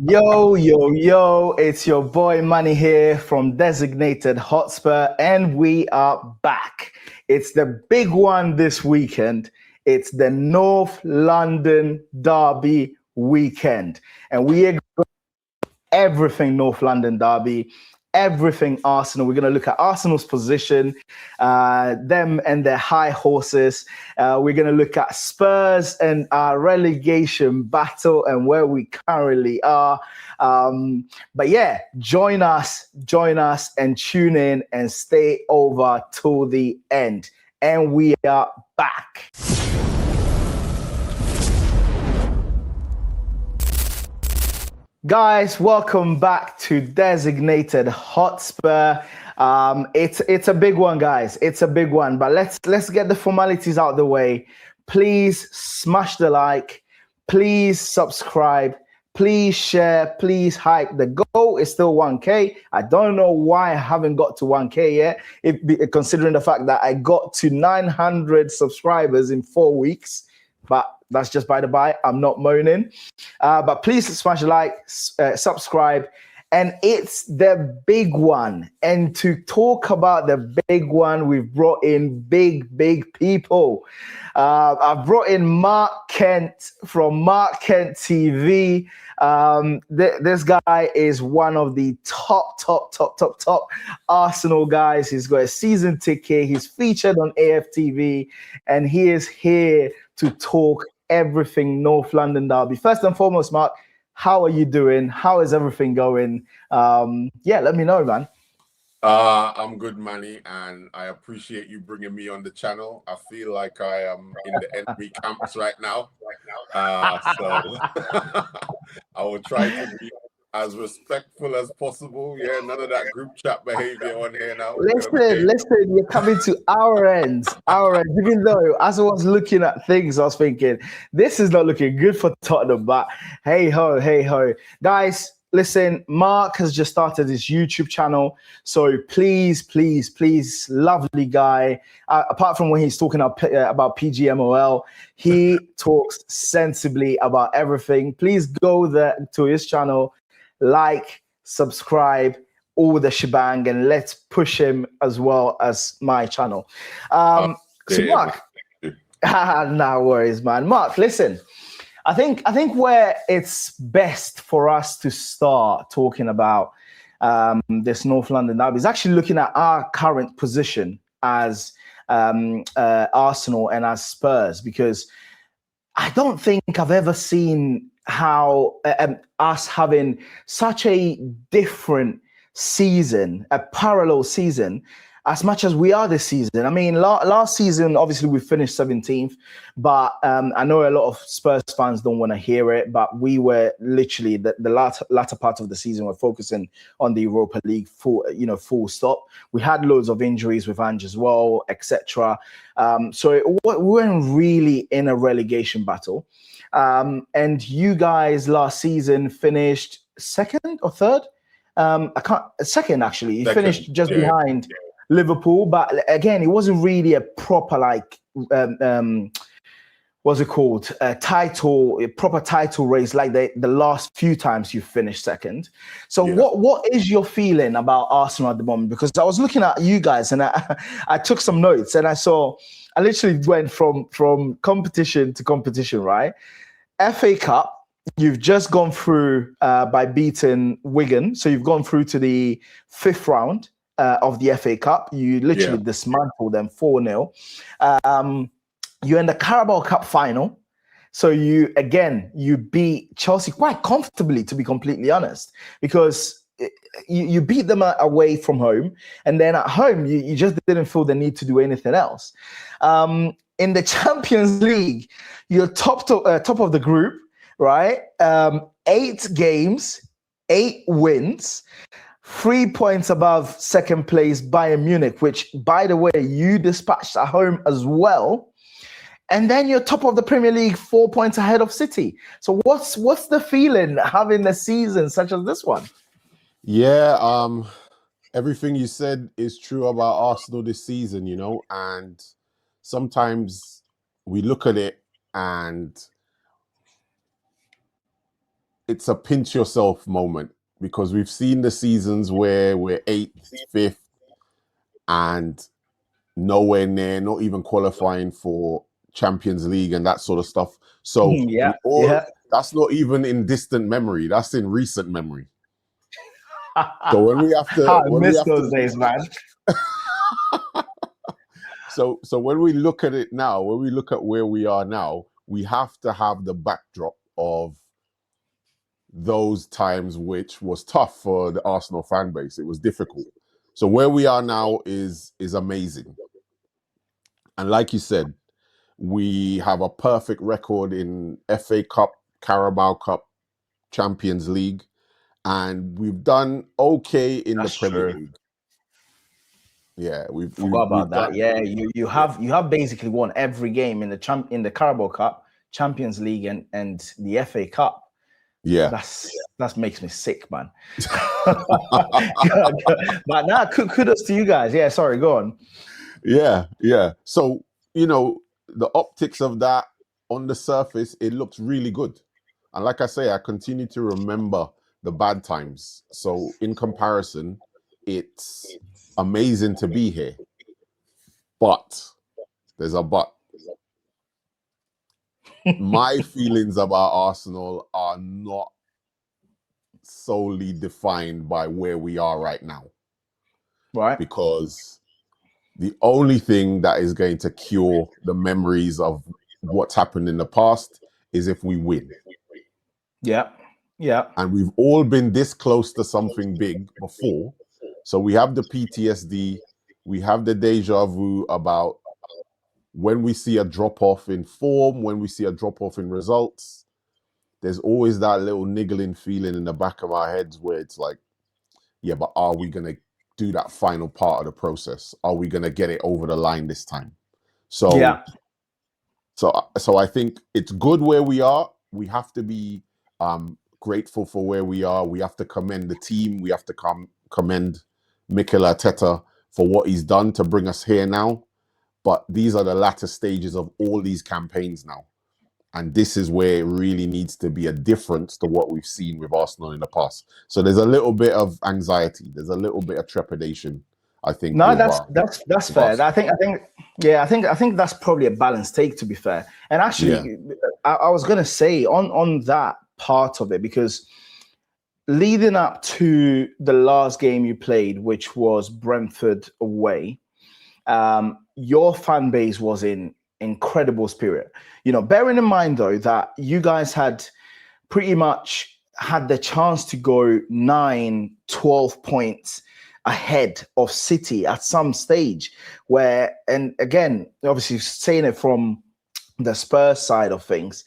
Yo, yo, yo, it's your boy Manny here from Designated Hotspur, and we are back. It's the big one this weekend. It's the North London Derby weekend, and we are everything North London Derby, everything Arsenal. We're going to look at Arsenal's position, them and their high horses. We're going to look at Spurs and our relegation battle and where we currently are. But yeah, join us and tune in and stay over till the end. And we are back. Guys, welcome back to Designated Hotspur. It's a big one, guys. It's a big one. But let's get the formalities out of the way. Please smash the like. Please subscribe. Please share. Please hype. The goal is still 1K. I don't know why I haven't got to 1K yet, considering the fact that I got to 900 subscribers in 4 weeks. But that's just by the by. I'm not moaning. But please smash a like, subscribe. And it's the big one. And to talk about the big one, we've brought in big people. I've brought in Mark Kent from Mark Kent TV. This guy is one of the top Arsenal guys. He's got a season ticket. He's featured on AFTV. And he is here to talk everything North London Derby. First and foremost, Mark, how are you doing? How is everything going? Yeah, let me know, man. I'm good, Manny, and I appreciate you bringing me on the channel. I feel like I am in the enemy camps right now. So I will try to be as respectful as possible. Yeah, none of that group chat behavior on here now. Listen, you're coming to our ends. Even though as I was looking at things, I was thinking, this is not looking good for Tottenham, but hey ho. Guys, listen, Mark has just started his YouTube channel. So please, lovely guy. Apart from when he's talking about PGMOL, he talks sensibly about everything. Please go there to his channel, like, subscribe, all the shebang, and let's push him as well as my channel. So Mark, no worries, man. Mark, listen, I think where it's best for us to start talking about this North London Derby is actually looking at our current position as Arsenal and as Spurs, because I don't think I've ever seen how us having such a different season, a parallel season, as much as we are this season. I mean, last season, obviously, we finished 17th, but I know a lot of Spurs fans don't want to hear it, but we were literally, the latter part of the season, we're focusing on the Europa League, full stop. We had loads of injuries with Ange as well, etc. So we weren't really in a relegation battle. And you guys last season finished second or third? Second, actually. You finished just behind Liverpool, but again, it wasn't really a proper what's it called? A proper title race like the last few times you finished second. So what is your feeling about Arsenal at the moment? Because I was looking at you guys and I took some notes and I literally went from competition to competition, right? FA Cup, you've just gone through by beating Wigan. So you've gone through to the 5th round of the FA Cup. You literally dismantled them 4-0. You're in the Carabao Cup final. So you beat Chelsea quite comfortably, to be completely honest, because you beat them away from home. And then at home, you just didn't feel the need to do anything else. In the Champions League, you're top of the group, right? 8 games, 8 wins, 3 points above second place Bayern Munich, which, by the way, you dispatched at home as well. And then you're top of the Premier League, 4 points ahead of City. So what's the feeling having a season such as this one? Yeah, everything you said is true about Arsenal this season, and sometimes we look at it and it's a pinch yourself moment, because we've seen the seasons where we're 8th, 5th, and nowhere near, not even qualifying for Champions League and that sort of stuff. So Yeah, yeah. that's not even in distant memory. That's in recent memory. So when we have to, I miss those days, man. So when we look at it now, when we look at where we are now, we have to have the backdrop of those times, which was tough for the Arsenal fan base. It was difficult. So where we are now is amazing. And like you said, we have a perfect record in FA Cup, Carabao Cup, Champions League, and we've done okay in the Premier League. Yeah, we've about that. Yeah, you have basically won every game in the Carabao Cup, Champions League, and the FA Cup. Yeah, that makes me sick, man. But now, kudos to you guys. Yeah, sorry, go on. Yeah. So the optics of that, on the surface, it looks really good. And like I say, I continue to remember the bad times. So in comparison, it's amazing to be here. But there's a but. My feelings about Arsenal are not solely defined by where we are right now. Right. Because the only thing that is going to cure the memories of what's happened in the past is if we win. Yeah. And we've all been this close to something big before. So we have the PTSD, we have the deja vu about when we see a drop-off in form, when we see a drop-off in results. There's always that little niggling feeling in the back of our heads where it's like, yeah, but are we going to do that final part of the process? Are we going to get it over the line this time? So, yeah. So I think it's good where we are. We have to be grateful for where we are. We have to commend the team. We have to commend Mikel Arteta for what he's done to bring us here now. But these are the latter stages of all these campaigns now. And this is where it really needs to be a difference to what we've seen with Arsenal in the past. So there's a little bit of anxiety. There's a little bit of trepidation, I think. No, that's fair. I think that's probably a balanced take, to be fair. And actually, I was going to say on that part of it, because leading up to the last game you played, which was Brentford away, your fan base was in incredible spirit. Bearing in mind, though, that you guys had pretty much had the chance to go 9-12 points ahead of City at some stage, where, and again, obviously saying it from the Spurs side of things,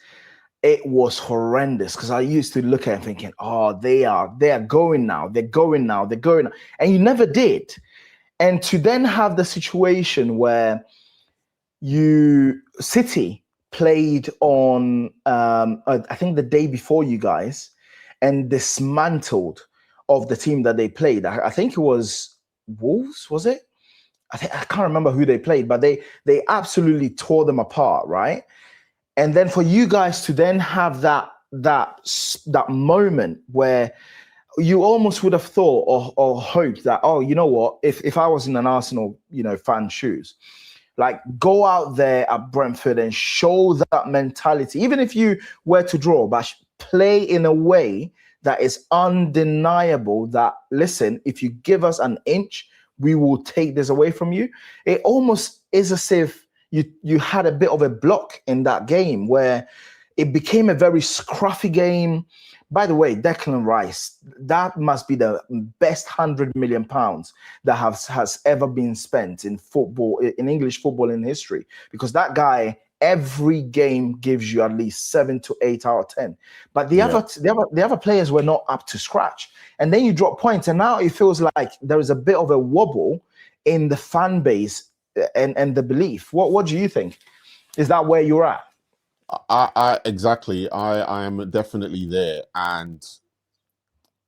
it was horrendous, because I used to look at it thinking, oh, they are going now, they're going now, and you never did. And to then have the situation where City played on, I think the day before you guys, and dismantled of the team that they played. I think it was Wolves, was it? I can't remember who they played, but they absolutely tore them apart, right? And then for you guys to then have that moment where you almost would have thought or hoped that, oh, you know what, if I was in an Arsenal, fan shoes, like, go out there at Brentford and show that mentality, even if you were to draw, but play in a way that is undeniable, that, listen, if you give us an inch, we will take this away from you. It almost is as if you had a bit of a block in that game, where it became a very scruffy game. By the way, Declan Rice, that must be the best £100 million that has ever been spent in football, in English football in history, because that guy, every game gives you at least 7 to 8 out of 10. But the other players were not up to scratch. And then you drop points, and now it feels like there is a bit of a wobble in the fan base and the belief. What do you think? Is that where you're at? Exactly. I am definitely there, and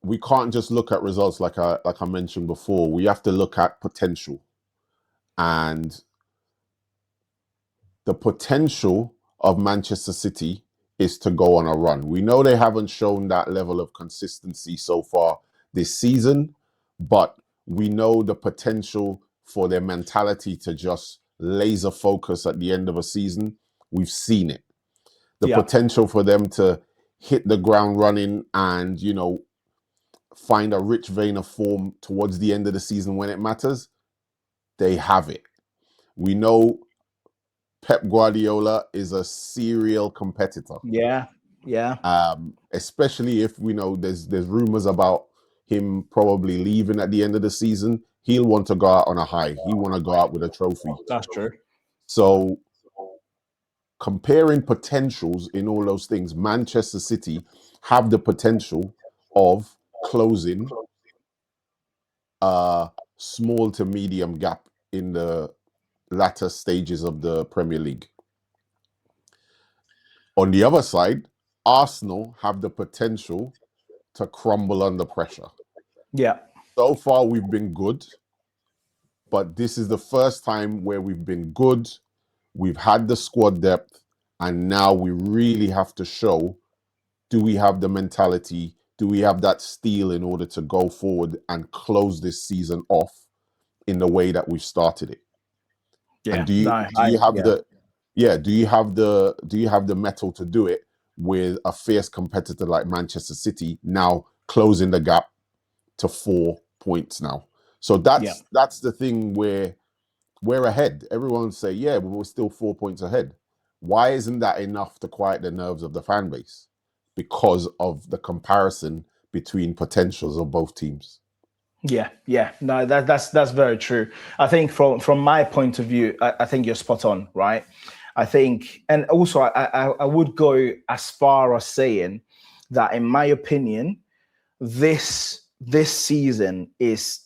we can't just look at results like I mentioned before. We have to look at potential, and the potential of Manchester City is to go on a run. We know they haven't shown that level of consistency so far this season, but we know the potential for their mentality to just laser focus at the end of a season. We've seen it. The potential for them to hit the ground running and, you know, find a rich vein of form towards the end of the season when it matters, they have it. We know Pep Guardiola is a serial competitor. Yeah. Especially if we know there's rumors about him probably leaving at the end of the season. He'll want to go out on a high. He want to go out with a trophy. That's true. So comparing potentials in all those things, Manchester City have the potential of closing a small to medium gap in the latter stages of the Premier League. On the other side, Arsenal have the potential to crumble under pressure. Yeah. So far, we've been good, but this is the first time where we've been good. We've had the squad depth, and now we really have to show, do we have the mentality? Do we have that steel in order to go forward and close this season off in the way that we've started it? Yeah. And do you have the mettle to do it with a fierce competitor like Manchester City now closing the gap to 4 points now? So that's the thing where we're ahead. Everyone say, yeah, but we're still 4 points ahead. Why isn't that enough to quiet the nerves of the fan base? Because of the comparison between potentials of both teams. Yeah. No, that's very true. I think from my point of view, I think you're spot on, right? I think, and also I would go as far as saying that, in my opinion, this season is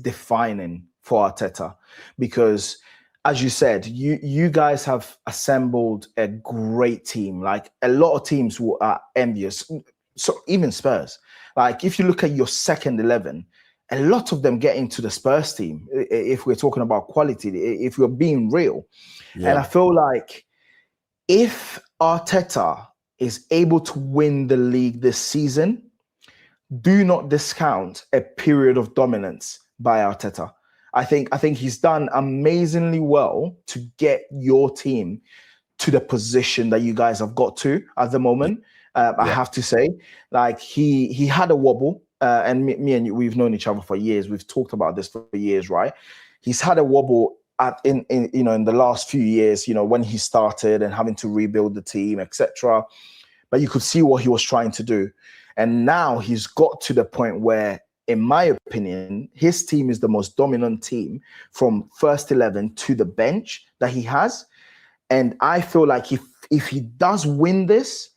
defining for Arteta, because, as you said, you guys have assembled a great team. Like, a lot of teams who are envious. So even Spurs, like, if you look at your second 11, a lot of them get into the Spurs team, if we're talking about quality, if we're being real. Yeah. And I feel like if Arteta is able to win the league this season, do not discount a period of dominance by Arteta. I think he's done amazingly well to get your team to the position that you guys have got to at the moment. I have to say, like, he had a wobble, and me and you, we've known each other for years. We've talked about this for years, right? He's had a wobble in the last few years, when he started and having to rebuild the team, etc. But you could see what he was trying to do. And now he's got to the point where, in my opinion, his team is the most dominant team from first 11 to the bench that he has. And I feel like if he does win this,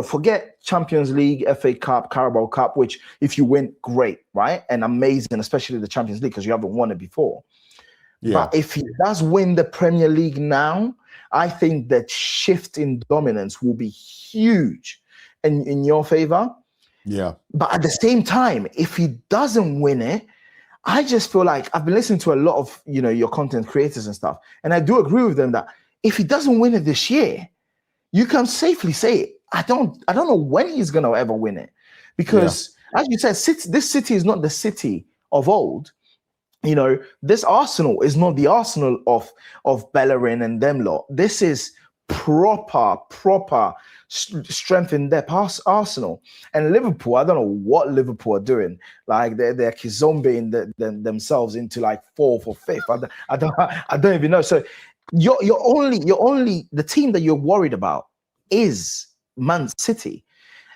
forget Champions League, FA Cup, Carabao Cup, which if you win, great, right? And amazing, especially the Champions League, because you haven't won it before. Yeah. But if he does win the Premier League now, I think that shift in dominance will be huge in your favor. Yeah. But at the same time, if he doesn't win it, I just feel like, I've been listening to a lot of, your content creators and stuff, and I do agree with them that if he doesn't win it this year, you can safely say, I don't know when he's going to ever win it. Because, as you said, this city is not the city of old. This Arsenal is not the Arsenal of Bellerin and them lot. This is proper strength in depth Arsenal. And Liverpool, I don't know what Liverpool are doing. Like, they're kizombeing themselves into like fourth or fifth. I don't even know. So you're only the team that you're worried about is Man City.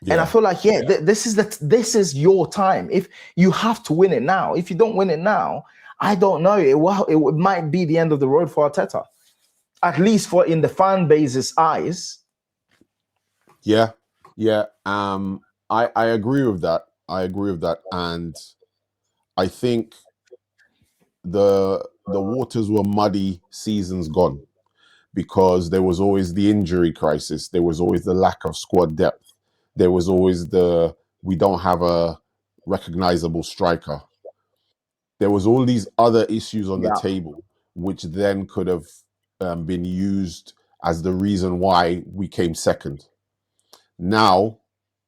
Yeah. And I feel like, this is your time. If you have to win it now, if you don't win it now, I don't know. It might be the end of the road for Arteta, at least in the fan base's eyes. Yeah. I agree with that. And I think the waters were muddy seasons gone, because there was always the injury crisis. There was always the lack of squad depth. There was always we don't have a recognizable striker. There was all these other issues on the table, which then could have been used as the reason why we came second. Now,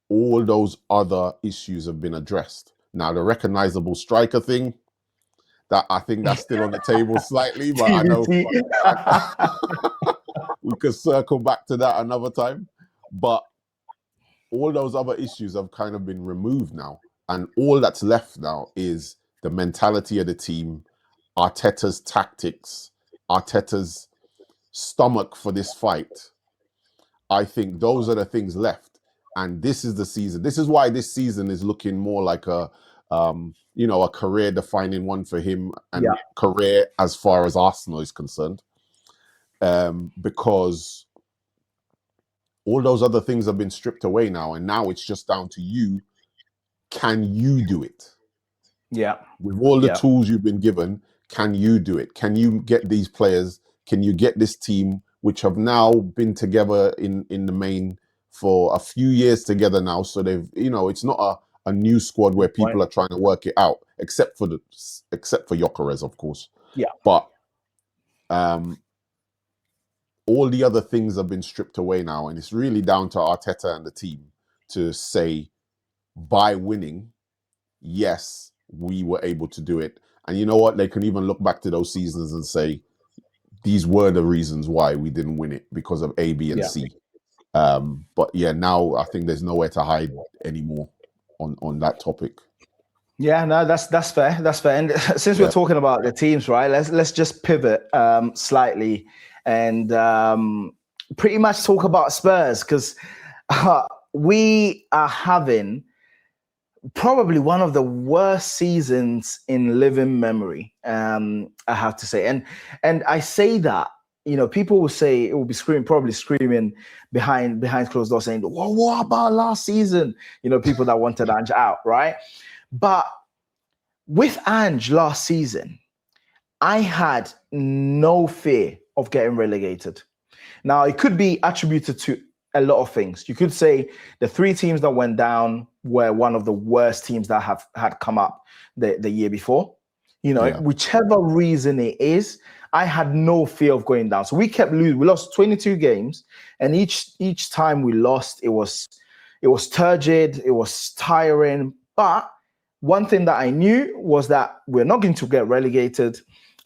all those other issues have been addressed. Now, the recognizable striker thing, that I think that's still on the table slightly, but I know we could circle back to that another time. But all those other issues have kind of been removed now. And all that's left now is the mentality of the team, Arteta's tactics, Arteta's stomach for this fight. I think those are the things left. And this is the season. This is why this season is looking more like a career-defining one for him, and career as far as Arsenal is concerned. Because all those other things have been stripped away now, and now it's just down to you. Can you do it? Yeah. With all the tools you've been given, can you do it? Can you get these players? Can you get this team, which have now been together in the main for a few years together now? So they've, it's not a new squad where people are trying to work it out, except for Gyökeres, of course. Yeah. But all the other things have been stripped away now, and it's really down to Arteta and the team to say, by winning, yes, we were able to do it. And you know what? They can even look back to those seasons and say, these were the reasons why we didn't win it, because of A, B, and C. But yeah, now I think there's nowhere to hide anymore on that topic. Yeah, no, that's fair. That's fair. And since we're talking about the teams, right? Let's just pivot slightly and pretty much talk about Spurs, because we are having probably one of the worst seasons in living memory, I have to say. And I say that, people will say, it will be probably screaming behind closed doors saying, well, what about last season? People that wanted Ange out, right? But with Ange last season, I had no fear of getting relegated. Now, it could be attributed to a lot of things. You could say the three teams that went down were one of the worst teams that had come up the year before. Whichever reason it is, I had no fear of going down. So we kept losing. We lost 22 games, and each time we lost, it was turgid, it was tiring. But one thing that I knew was that we're not going to get relegated,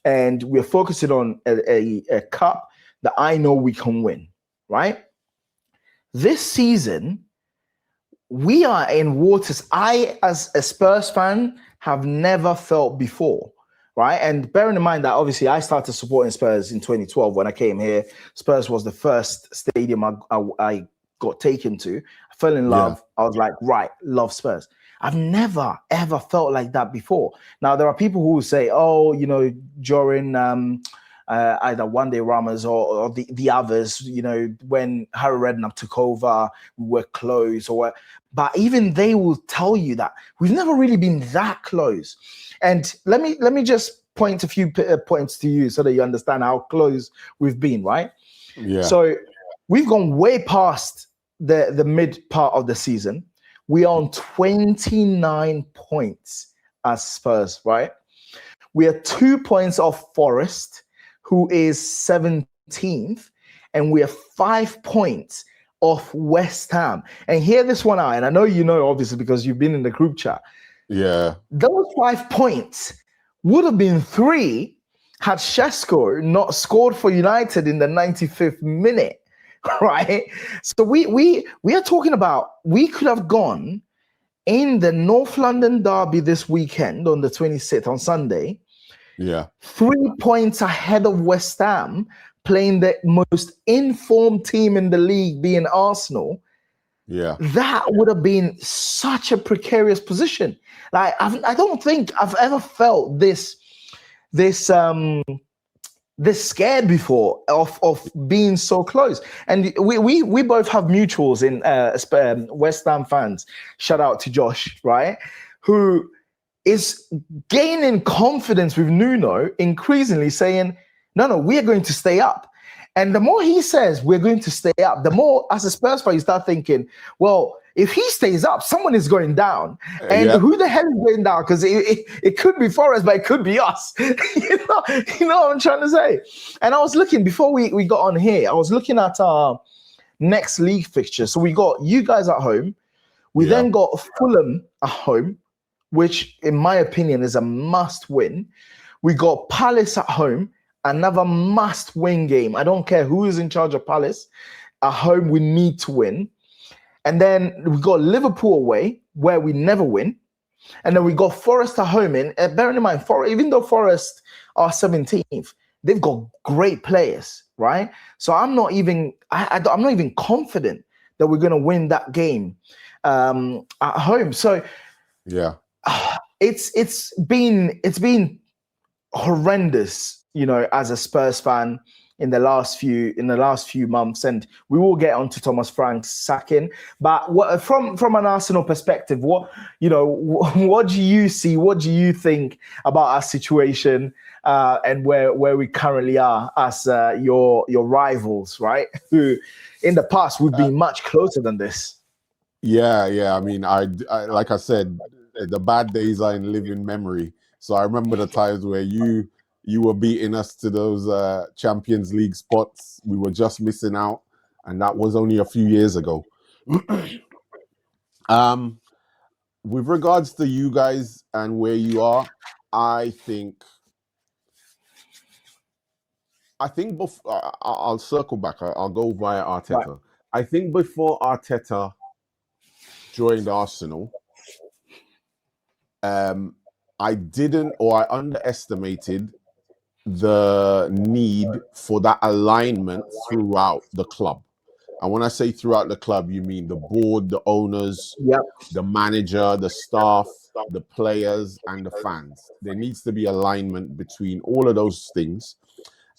and we're focusing on a cup that I know we can win, right? This season, we are in waters I, as a Spurs fan, have never felt before, right? And bearing in mind that obviously I started supporting Spurs in 2012 when I came here. Spurs was the first stadium I got taken to. I fell in love. I was like, right, love Spurs. I've never, ever felt like that before. Now, there are people who will say, during either One Day Ramas or the others, when Harry Redknapp took over, we were close. But even they will tell you that we've never really been that close. And let me just point a few points to you so that you understand how close we've been, right? Yeah. So we've gone way past the mid part of the season. We are on 29 points as Spurs, right? We are 2 points off Forest, who is 17th, and we are 5 points off West Ham. And hear this one out, and I know obviously, because you've been in the group chat. Yeah. Those 5 points would have been 3 had Šeško not scored for United in the 95th minute. Right, so we are talking about, we could have gone in the North London derby this weekend on the 26th on Sunday. 3 points ahead of West Ham, playing the most informed team in the league, being Arsenal. That would have been such a precarious position. Like I don't think I've ever felt this scared before of being so close. And we both have mutuals in West Ham fans. Shout out to Josh, right? Who is gaining confidence with Nuno, increasingly saying, no, we are going to stay up. And the more he says we're going to stay up, the more, as a Spurs fan, you start thinking, well, if he stays up, someone is going down. And who the hell is going down? Because it could be Forest, but it could be us. you know what I'm trying to say? And I was looking, before we got on here, I was looking at our next league fixture. So we got you guys at home. We then got Fulham at home, which in my opinion is a must win. We got Palace at home, another must win game. I don't care who is in charge of Palace. At home, we need to win. And then we got Liverpool away, where we never win. And then we got Forest at home. And bearing in mind, even though Forest are 17th, they've got great players, right? So I'm not even confident that we're going to win that game at home. So yeah, it's been horrendous, as a Spurs fan in the last few months, and we will get onto Thomas Frank's sacking. But from an Arsenal perspective, what do you see? What do you think about our situation and where we currently are as your rivals, right? Who in the past we've been much closer than this. Yeah. I mean, I like I said, the bad days are in living memory. So I remember the times where you were beating us to those Champions League spots. We were just missing out, and that was only a few years ago. With regards to you guys and where you are, I think before I'll circle back. I'll go via Arteta. Right. I think before Arteta joined Arsenal, I underestimated the need for that alignment throughout the club. And when I say throughout the club, you mean the board, the owners, the manager, the staff, the players, and the fans. There needs to be alignment between all of those things.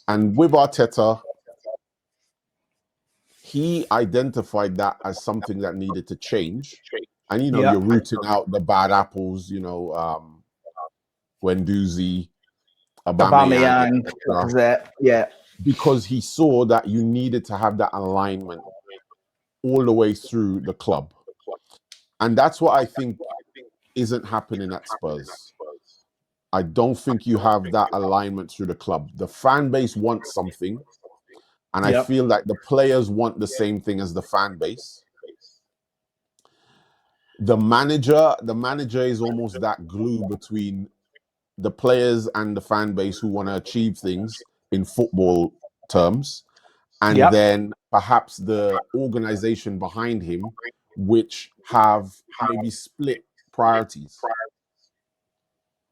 And with Arteta, he identified that as something that needed to change. And, you're rooting out the bad apples, Guendouzi, Aubameyang, because he saw that you needed to have that alignment all the way through the club. And that's what I think isn't happening at Spurs. I don't think you have that alignment through the club. The fan base wants something, and I feel like the players want the same thing as the fan base. The manager is almost that glue between the players and the fan base who want to achieve things in football terms, and then perhaps the organization behind him, which have maybe split priorities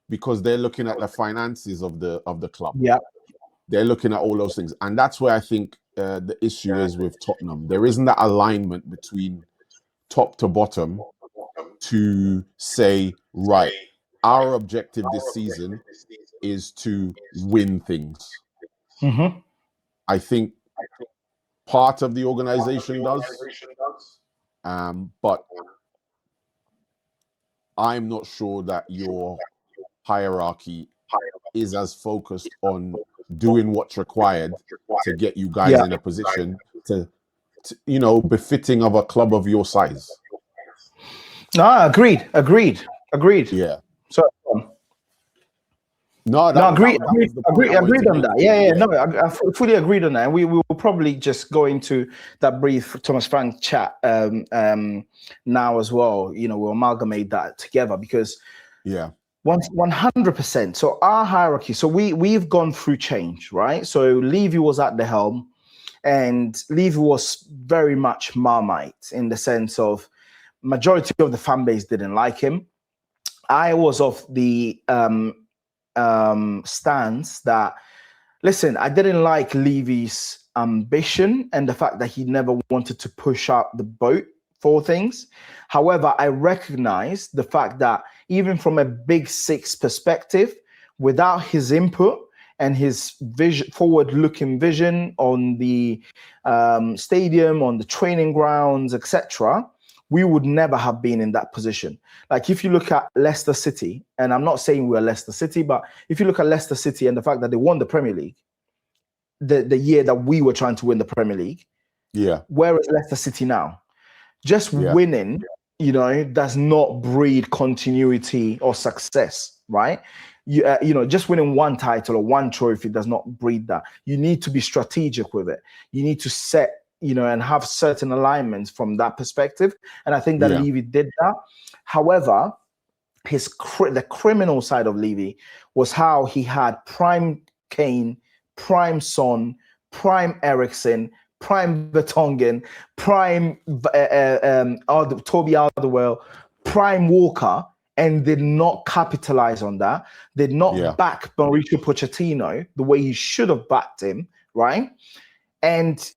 because they're looking at the finances of the club. They're looking at all those things, and that's where I think the issue is with Tottenham. There isn't that alignment between top to bottom to say, right, our objective this season is to win things. I think part of the organization does, but I'm not sure that your hierarchy is as focused on doing what's required to get you guys in a position to befitting of a club of your size. No, agreed. Yeah. So agreed on that. Yeah. No, I fully agreed on that. And we will probably just go into that brief Thomas Frank chat now as well. We'll amalgamate that together because 100%. So our hierarchy. So we've gone through change, right? So Levy was at the helm, and Levy was very much Marmite in the sense of majority of the fan base didn't like him. I was of the stance that, listen, I didn't like Levy's ambition and the fact that he never wanted to push out the boat for things. However, I recognize the fact that even from a big six perspective, without his input and his forward-looking vision on the stadium, on the training grounds, etc., we would never have been in that position. Like if you look at Leicester City, and I'm not saying we're Leicester City, but if you look at Leicester City and the fact that they won the Premier League, the year that we were trying to win the Premier League, where is Leicester City now? Just winning, does not breed continuity or success, right? Just winning one title or one trophy does not breed that. You need to be strategic with it. You need to set and have certain alignments from that perspective. And I think that Levy did that. However, the criminal side of Levy was how he had prime Kane, prime Son, prime Ericsson, prime Vertonghen, prime Toby Alderweireld, prime Walker, and did not capitalize on that. Did not back Mauricio Pochettino the way he should have backed him, right? And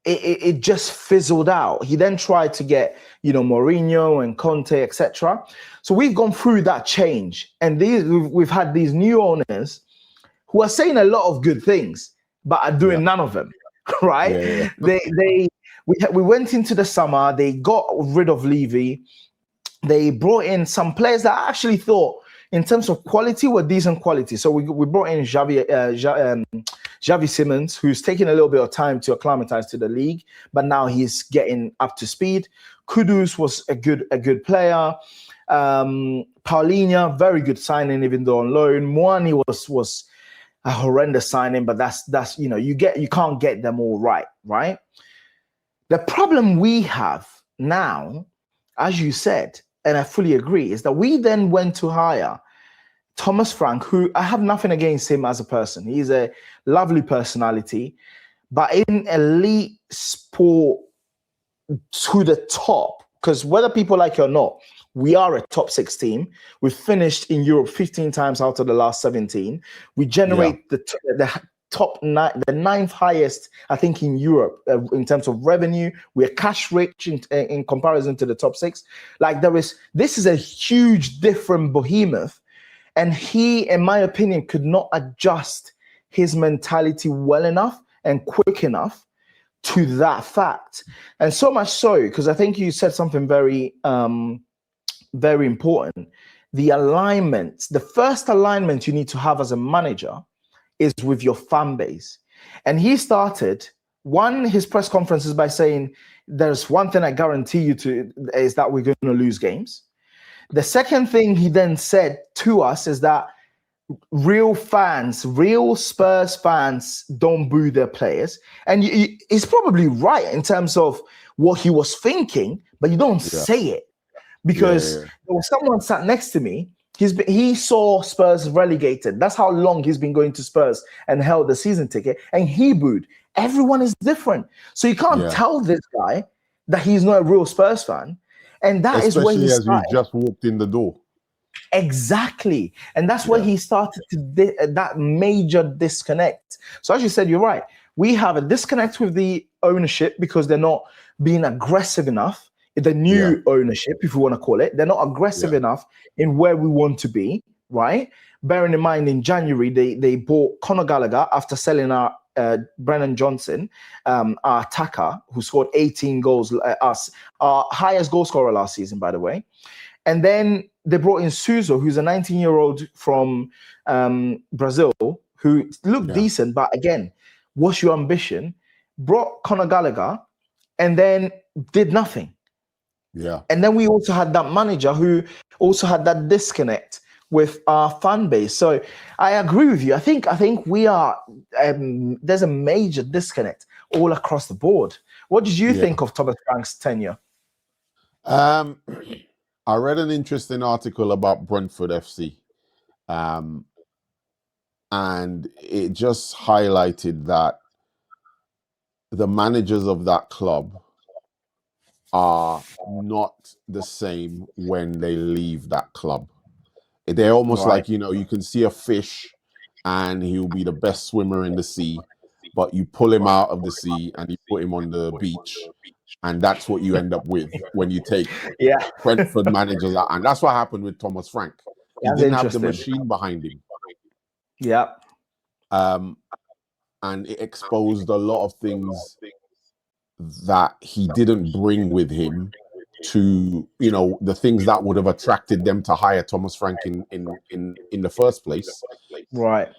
it just fizzled out. He then tried to get, Mourinho and Conte, etc. So we've gone through that change, and we've had these new owners who are saying a lot of good things, but are doing none of them, right? We went into the summer. They got rid of Levy. They brought in some players that I actually thought, in terms of quality, were decent quality. So we brought in Xavi Simons, who's taking a little bit of time to acclimatize to the league, but now he's getting up to speed. Kudus was a good player. Paulinho, very good signing, even though on loan. Moani was a horrendous signing, but that's you can't get them all right. The problem we have now, as you said, and I fully agree, is that we then went to hire Thomas Frank, who I have nothing against him as a person. He's a lovely personality, but in elite sport to the top, because whether people like it or not, we are a top 6 team. We've finished in Europe 15 times out of the last 17. We generate the top 9, the 9th highest, I think, in Europe in terms of revenue. We're cash rich in comparison to the top 6. This is a huge different behemoth, and he, in my opinion, could not adjust his mentality well enough and quick enough to that fact. And so much so, because I think you said something very very important. The alignment, the first alignment you need to have as a manager is with your fan base. And he started his press conferences by saying, there's one thing I guarantee you is that we're going to lose games. The second thing he then said to us is that real Spurs fans don't boo their players. And he's probably right in terms of what he was thinking, but you don't say it. Because there was someone sat next to me. He saw Spurs relegated. That's how long he's been going to Spurs and held the season ticket. And he booed. Everyone is different. So you can't tell this guy that he's not a real Spurs fan. And that is where he started. Especially as we just walked in the door. Exactly. And that's where he started that major disconnect. So as you said, you're right. We have a disconnect with the ownership because they're not being aggressive enough. The new ownership, if you want to call it, they're not aggressive enough in where we want to be, right? Bearing in mind, in January, they bought Conor Gallagher after selling our Brennan Johnson, our attacker, who scored 18 goals, our highest goal scorer last season, by the way. And then they brought in Suso, who's a 19-year-old from Brazil, who looked decent, but again, what's your ambition? Brought Conor Gallagher and then did nothing. Yeah. And then we also had that manager who also had that disconnect with our fan base. So I agree with you. I think we are, there's a major disconnect all across the board. What did you think of Thomas Frank's tenure? I read an interesting article about Brentford FC. And it just highlighted that the managers of that club are not the same when they leave that club. They're almost like, you can see a fish and he'll be the best swimmer in the sea, but you pull him out of the sea and you put him on the beach, and that's what you end up with when you take Brentford managers out. And that's what happened with Thomas Frank. He didn't have the machine behind him. Yeah. And it exposed a lot of things that he didn't bring with him to, the things that would have attracted them to hire Thomas Frank in the first place. Right.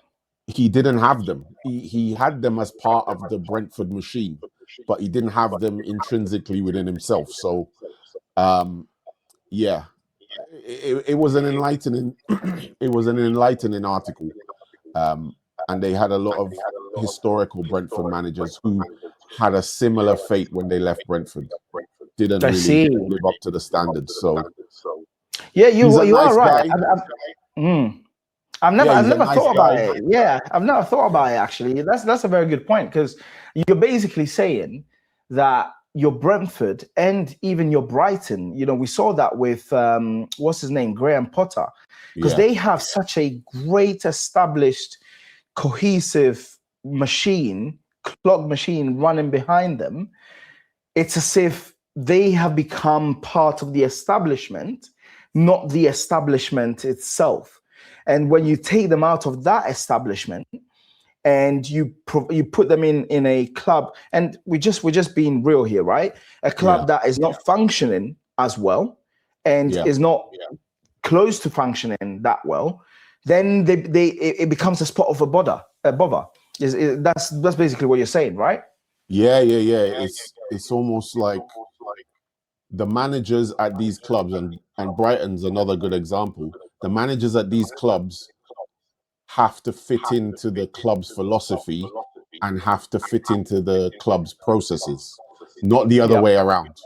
He didn't have them. He had them as part of the Brentford machine, but he didn't have them intrinsically within himself. So, it was an enlightening, article. And they had a lot of historical Brentford managers who had a similar fate when they left Brentford. Didn't I really see. live up to the standards. So Yeah, he's a you nice are right. guy. I've Yeah, he's a never nice thought about guy. it. Yeah, I've never thought about it actually. That's a very good point, because you're basically saying that your Brentford and even your Brighton, you know, we saw that with what's his name, Graham Potter, because Yeah. they have such a great established, cohesive machine, clock machine running behind them. It's as if they have become part of the establishment, not the establishment itself. And when you take them out of that establishment and you put them in a club, and we're just being real here, right? A club that is not functioning as well and is not close to functioning that well, then it becomes a spot of a bother. That's basically what you're saying, right? Yeah. It's almost like the managers at these clubs, and Brighton's another good example. The managers at these clubs have to fit into the club's philosophy and have to fit into the club's processes, not the other way around.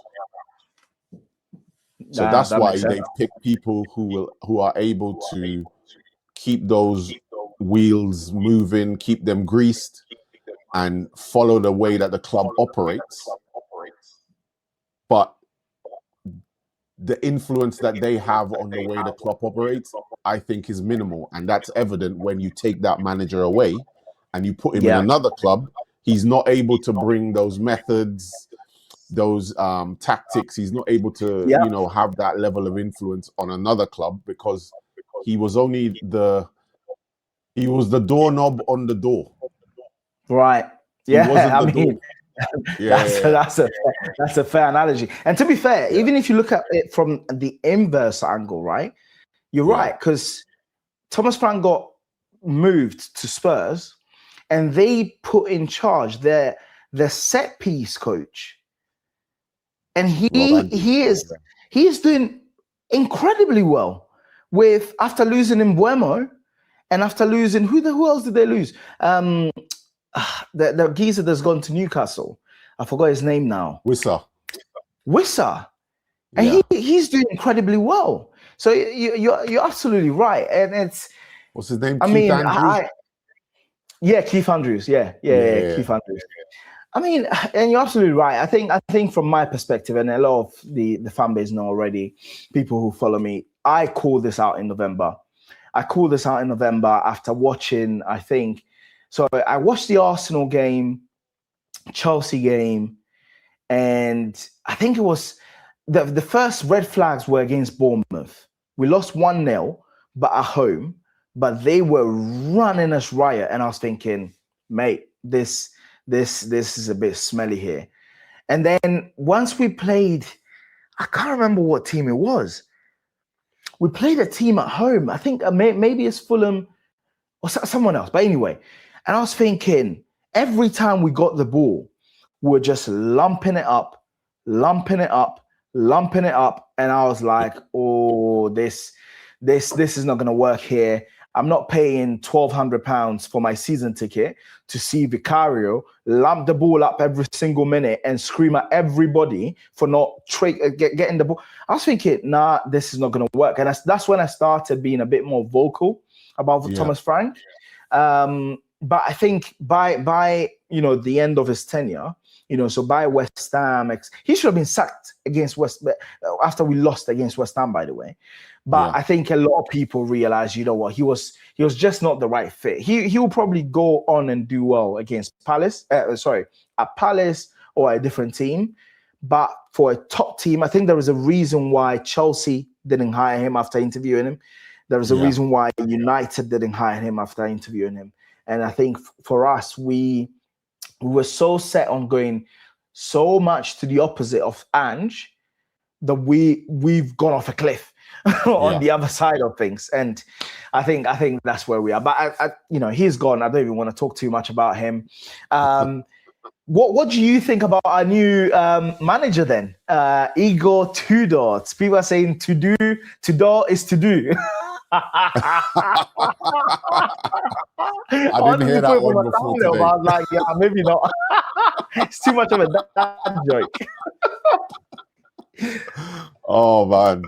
So that's That why makes sense. they've picked people who are able to keep those wheels moving, keep them greased, and follow the way that the club operates. But the influence that they have on the way the club operates, I think, is minimal. And that's evident when you take that manager away and you put him in another club. He's not able to bring those methods, those tactics. He's not able to, you know, have that level of influence on another club, because he was only the doorknob on the door. Right. Yeah. I mean, that's a fair analogy. And to be fair, even if you look at it from the inverse angle, right? You're right, because Thomas Frank got moved to Spurs and they put in charge their set piece coach. And he is doing incredibly well with, after losing Mbeumo and after losing who else did they lose? The geezer that's gone to Newcastle. I forgot his name now. Wissa. And he's doing incredibly well. So you're absolutely right. And it's, what's his name? Keith Andrews? Keith Andrews. Yeah, Keith Andrews. I mean, and you're absolutely right. I think from my perspective, and a lot of the fan base know already, people who follow me, I called this out in November. After watching, so I watched the Arsenal game, Chelsea game, and I think it was the first red flags were against Bournemouth. We lost 1-0, but at home, but they were running us riot. And I was thinking, mate, this is a bit smelly here. And then once we played, I can't remember what team it was. We played a team at home. I think maybe it's Fulham or someone else. But anyway, and I was thinking, every time we got the ball, we were just lumping it up. And I was like, oh, this is not going to work here. I'm not paying £1,200 for my season ticket to see Vicario lump the ball up every single minute and scream at everybody for not getting the ball. I was thinking, nah, this is not going to work. And that's when I started being a bit more vocal about Thomas Frank. But I think by the end of his tenure, so by West Ham, he should have been sacked against after we lost against West Ham, by the way. But I think a lot of people realized, you know what, he was just not the right fit. He will probably go on and do well against at Palace or a different team. But for a top team, I think there was a reason why Chelsea didn't hire him after interviewing him. There was a reason why United didn't hire him after interviewing him. And I think for us, we were so set on going so much to the opposite of Ange that we've gone off a cliff on the other side of things. And I think that's where we are. But he's gone. I don't even want to talk too much about him. What do you think about our new manager then? Igor Tudor. People are saying Tudor is to do. I didn't hear that one before today. I was like, yeah, maybe not. It's too much of a dad joke. Oh man.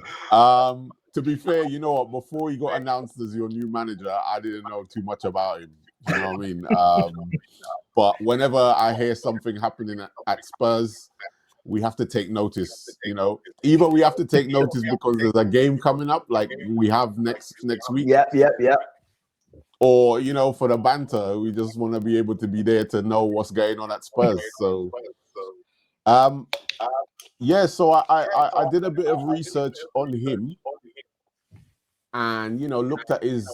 To be fair, you know what? Before he got announced as your new manager, I didn't know too much about him. You know what I mean? But whenever I hear something happening at Spurs, we have to take notice. You know, either we have to take notice because there's a game coming up, like we have next week. Yep. Or, you know, for the banter, we just want to be able to be there to know what's going on at Spurs. So, yeah, so I did a bit of research on him and, you know, looked at his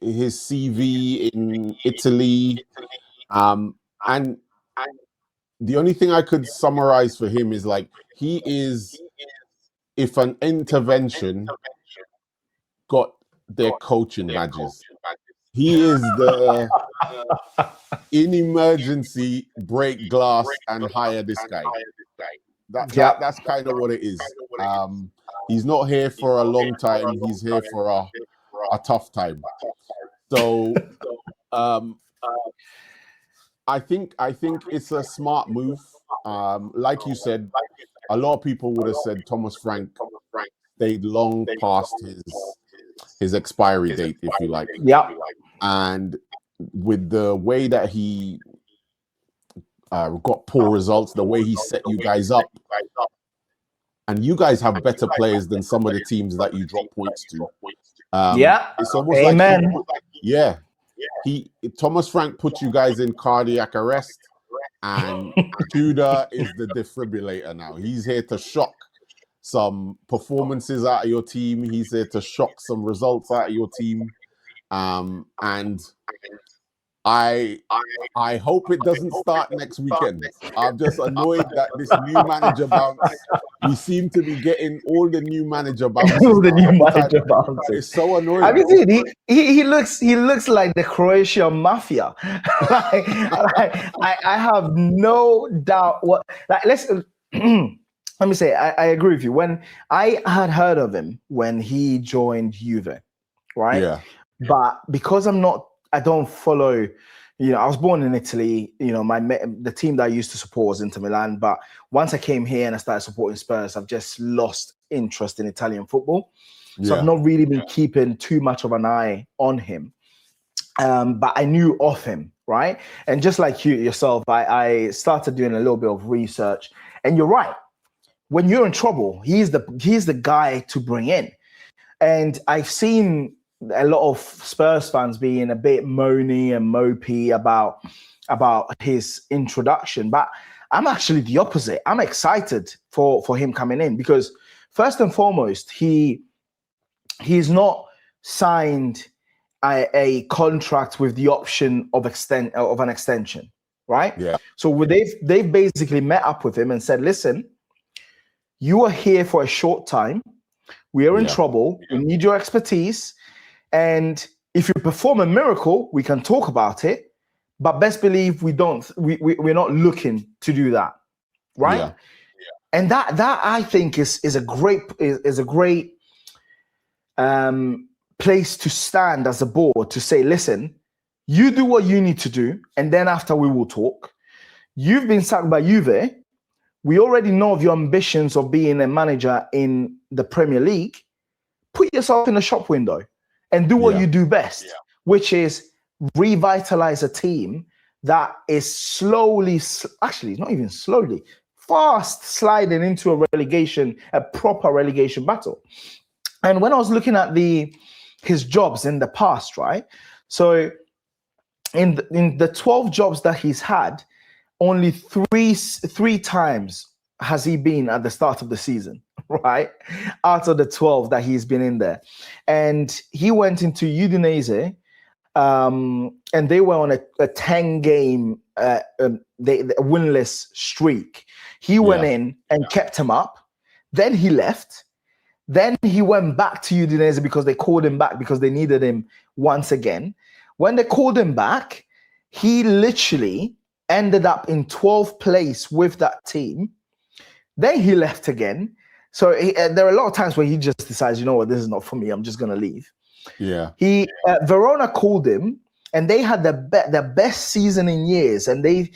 CV in Italy. And the only thing I could summarize for him is like, he is, if an intervention got their coaching badges, he is the in emergency break glass and hire this guy. That's kind of what it is. He's not here for a long time. He's here for a tough time. So I think it's a smart move. Like you said, a lot of people would have said Thomas Frank stayed long past his expiry date, if you like. Yeah. And with the way that he got poor results, the way he set you guys up, and you guys have better players than some of the teams that you drop points to. It's almost Amen. Thomas Frank put you guys in cardiac arrest, and Tudor is the defibrillator now. He's here to shock some performances out of your team. He's here to shock some results out of your team. And I hope it doesn't start next weekend. I'm just annoyed that this new manager bounce. We seem to be getting all the new manager bounces. It's so annoying. Have you seen? He looks like the Croatian mafia. I have no doubt. Let me say, I agree with you. When I had heard of him when he joined Juve, right? Yeah. But because I don't follow, I was born in Italy, the team that I used to support was Inter Milan. But once I came here and I started supporting Spurs, I've just lost interest in Italian football. So I've not really been keeping too much of an eye on him. But I knew of him, right? And just like yourself, I started doing a little bit of research. And you're right. When you're in trouble, he's the guy to bring in. And I've seen a lot of Spurs fans being a bit moany and mopey about his introduction, but I'm actually the opposite. I'm excited for him coming in because first and foremost, he's not signed a contract with the option of an extension, right? Yeah. So they've basically met up with him and said, listen, you are here for a short time. We are in trouble. We need your expertise. And if you perform a miracle, we can talk about it. But best believe we're not looking to do that, right? Yeah. And that I think is a great place to stand as a board to say, listen, you do what you need to do, and then after we will talk. You've been sacked by Juve. We already know of your ambitions of being a manager in the Premier League. Put yourself in the shop window and do what you do best, which is revitalize a team that is actually not even slowly, fast sliding into a proper relegation battle. And when I was looking at his jobs in the past, right? So in the 12 jobs that he's had, only three times has he been at the start of the season, right? Out of the 12 that he's been in there. And he went into Udinese, and they were on a 10-game winless streak. He went in and kept him up. Then he left. Then he went back to Udinese because they called him back because they needed him once again. When they called him back, he literally ended up in 12th place with that team. Then he left again. So there are a lot of times where he just decides, you know what, this is not for me. I'm just going to leave. Yeah. Verona called him and they had their best season in years, and they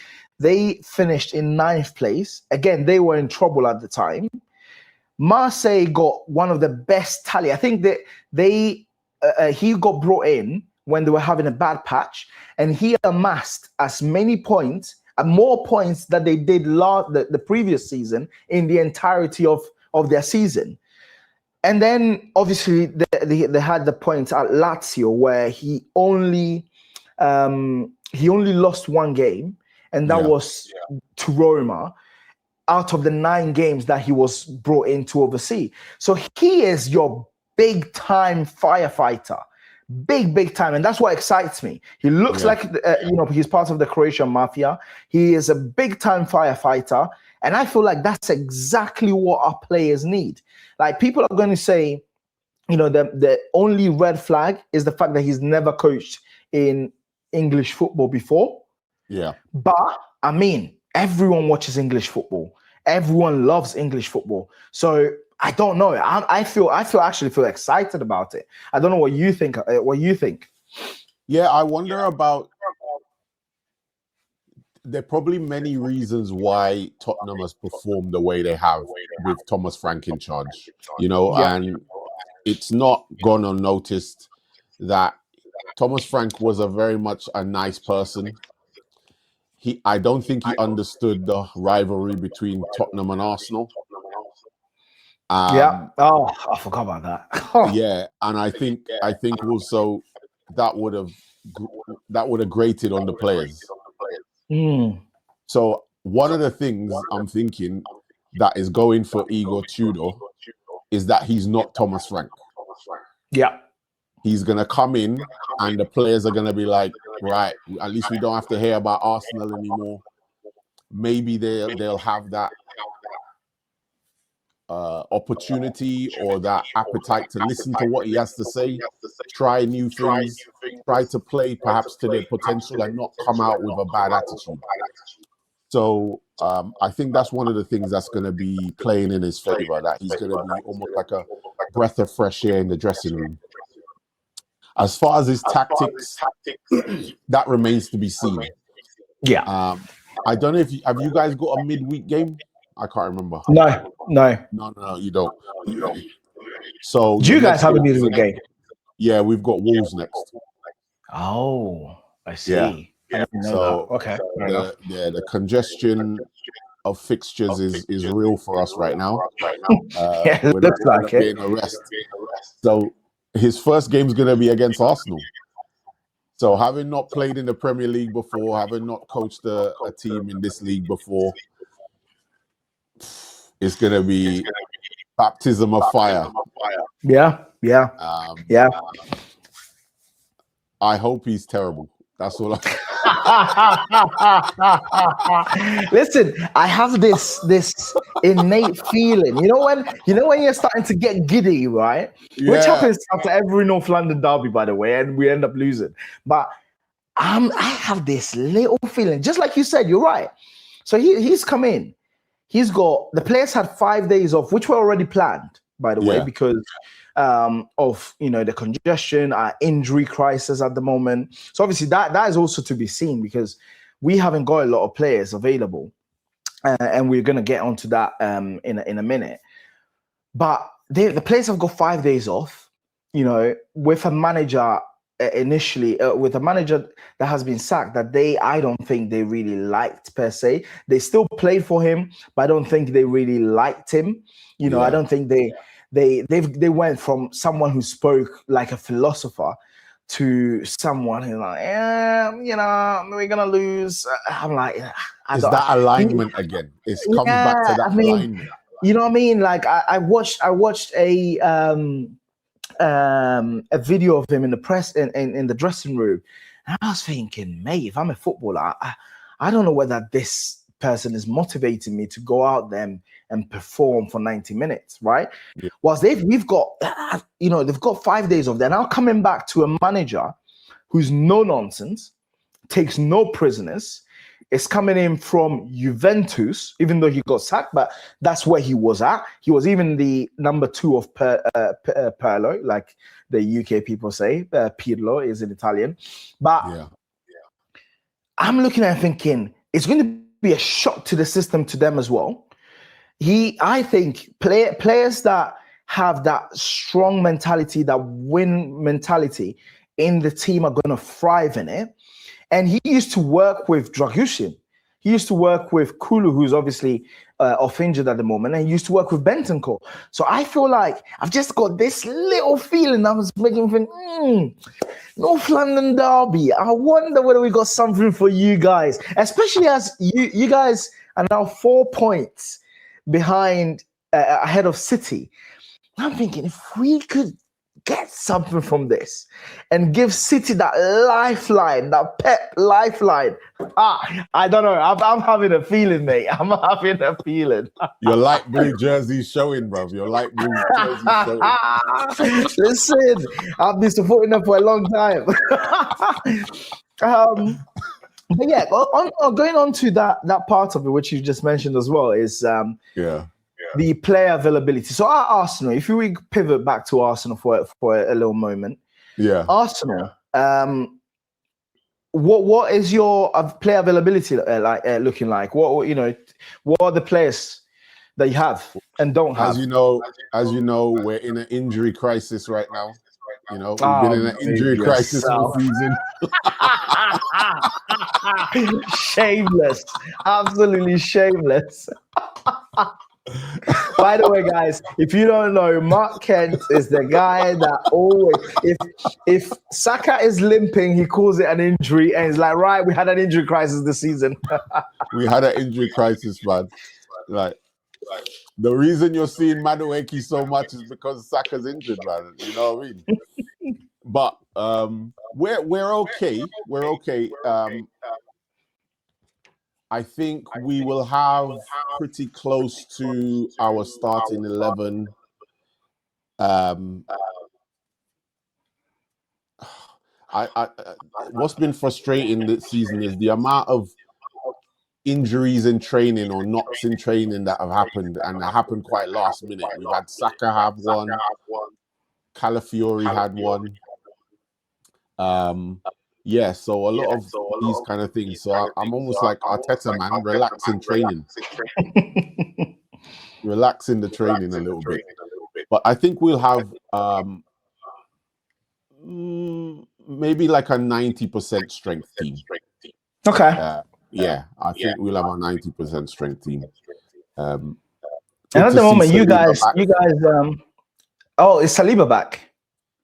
finished in 9th place. Again, they were in trouble at the time. Marseille got one of the best tally. I think that he got brought in when they were having a bad patch, and he amassed as many points and more points than they did the previous season in the entirety of their season. And then obviously they had the points at Lazio where he only lost one game, and that was to Roma, out of the 9 games that he was brought in to oversee. So he is your big time firefighter, big time, and that's what excites me. He looks like he's part of the Croatian mafia. He is a big time firefighter, and I feel like that's exactly what our players need. Like, people are going to say, the only red flag is the fact that he's never coached in English football before. Yeah, but I mean, everyone watches English football. Everyone loves English football. So I don't know. I actually feel excited about it. I don't know what you think. Yeah, I wonder about. There are probably many reasons why Tottenham has performed the way they have with Thomas Frank in charge. And it's not gone unnoticed that Thomas Frank was very much a nice person. I don't think he understood the rivalry between Tottenham and Arsenal. Oh, I forgot about that. Yeah, and I think also that would have grated on the players. So one of the things I'm thinking that is going for Igor Tudor is that he's not Thomas Frank. Yeah. He's going to come in and the players are going to be like, right, at least we don't have to hear about Arsenal anymore. Maybe they'll have that opportunity or that appetite to listen to what he has to say, try new things, try to play perhaps to their potential and not come out with a bad attitude. So I think that's one of the things that's going to be playing in his favor, that he's going to be almost like a breath of fresh air in the dressing room. As far as his tactics, that remains to be seen. Yeah. I don't know have you guys got a midweek game? I can't remember. No, you don't. So do you guys have a midweek game? Yeah, we've got Wolves next. Oh, I see. Yeah. I didn't know that. Okay. The congestion of fixtures is real for us right now. It looks like it. So his first game is going to be against Arsenal. So having not played in the Premier League before, having not coached a team in this league before, it's going to be baptism of fire. Yeah. I hope he's terrible. That's all. Listen, I have this innate feeling. You know when you're starting to get giddy, right? Yeah. Which happens after every North London derby, by the way, and we end up losing. But I have this little feeling, just like you said. You're right. So he's come in. The players had 5 days off, which were already planned, by the way, because of the congestion, injury crisis at the moment. So obviously that is also to be seen, because we haven't got a lot of players available, and we're going to get onto that in a minute. But the players have got 5 days off, with a manager initially, with a manager that has been sacked, that I don't think they really liked per se. They still played for him, but I don't think they really liked him. I don't think they went from someone who spoke like a philosopher to someone who's like, we're gonna lose. I'm like, is that alignment again? It comes back to that alignment. You know what I mean? Like I watched a video of him in the press in the dressing room, and I was thinking, mate, if I'm a footballer, I don't know whether this person is motivating me to go out there and perform for 90 minutes, right? Yeah. Whilst they've got 5 days of that. Now coming back to a manager who's no nonsense, takes no prisoners, is coming in from Juventus, even though he got sacked, but that's where he was at. He was even the number 2 of Pirlo, like the UK people say. Pirlo is in Italian. But I'm looking at it thinking it's going to be a shock to the system, to them as well. I think players that have that strong mentality, that win mentality in the team are going to thrive in it. And he used to work with Dragushin. He used to work with Kulu, who's obviously off injured at the moment, and he used to work with Bentancur. So I feel like I've just got this little feeling I was making me think, North London derby. I wonder whether we got something for you guys, especially as you guys are now 4 points behind, ahead of City. I'm thinking if we could get something from this and give City that lifeline, that Pep lifeline. I don't know. I'm having a feeling, mate. I'm having a feeling. Your light blue jersey's showing, bro. Your light blue jersey's showing. Listen, I've been supporting them for a long time. But yeah, going on to that part of it, which you just mentioned as well, is the player availability. So at Arsenal, if we pivot back to Arsenal for a little moment, Arsenal, what is your player availability looking like? What are the players that you have and don't have? As you know, we're in an injury crisis right now. You know, we've been in an injury crisis all season. Shameless, absolutely shameless. By the way, guys, if you don't know, Mark Kent is the guy that always, if Saka is limping, he calls it an injury, and he's like, right, we had an injury crisis this season. We had an injury crisis, man. Like, the reason you're seeing Madueke so much is because Saka's injured, man. You know what I mean? But we're okay. We're okay. I think we will have pretty close to our starting 11. What's been frustrating this season is the amount of injuries in training or knocks in training that have happened, and that happened quite last minute. We've had Saka have one, Calafiori had one. So a lot of these kind of things. So I'm almost like Arteta, man, relaxing training. Relaxing the training a little bit. But I think we'll have maybe like a 90% strength team. Okay. I think we'll have a 90% strength team. And at the moment, you guys, is Saliba back?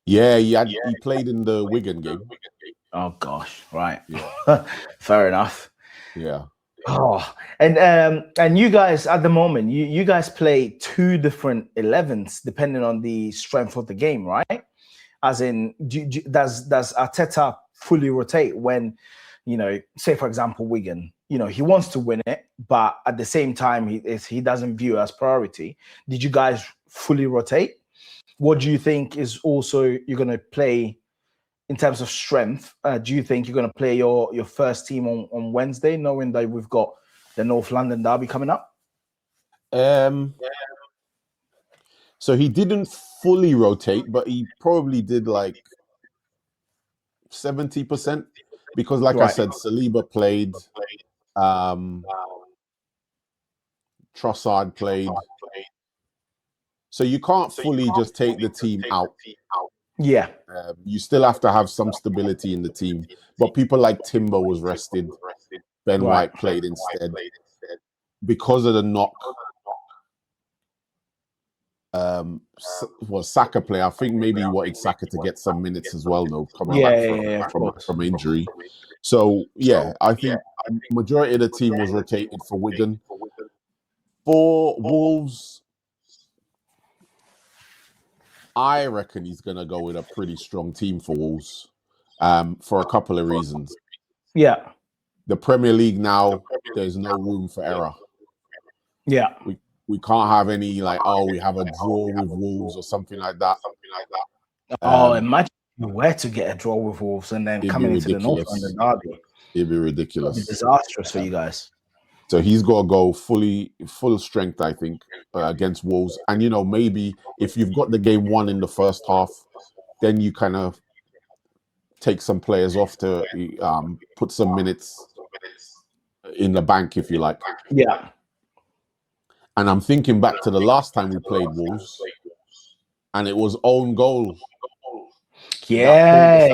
Yeah, he played in the Wigan game. Oh gosh, right. Yeah. Fair enough. Yeah. Oh, and you guys at the moment, you guys play 2 different 11s depending on the strength of the game, right? As in, does Arteta fully rotate when, say for example Wigan, he wants to win it, but at the same time he doesn't view it as priority. Did you guys fully rotate? What do you think is also you're going to play in terms of strength? Do you think you're going to play your first team on Wednesday, knowing that we've got the North London derby coming up? So he didn't fully rotate, but he probably did like 70%, because like I said, Saliba played, Trossard played. So you can't fully just take the team out. Yeah. You still have to have some stability in the team. But people like Timber was rested. Ben White played instead. Because of the knock, Saka play. I think maybe he wanted Saka to get some minutes as well, though, coming back from injury. So, I think majority of the team was rotated for Wigan. For Wolves, I reckon he's going to go with a pretty strong team for Wolves for a couple of reasons. Yeah. The Premier League now, there's no room for error. Yeah. We can't have any we have a draw with Wolves or something like that. Imagine where to get a draw with Wolves and then coming into the North London derby. It'd be It'll be ridiculous. disastrous for you guys. So he's got to go full strength, I think, against Wolves. And, you know, maybe if you've got the game won in the first half, then you kind of take some players off to put some minutes in the bank, if you like. Yeah. And I'm thinking back to the last time we played Wolves, and it was own goal. Yeah.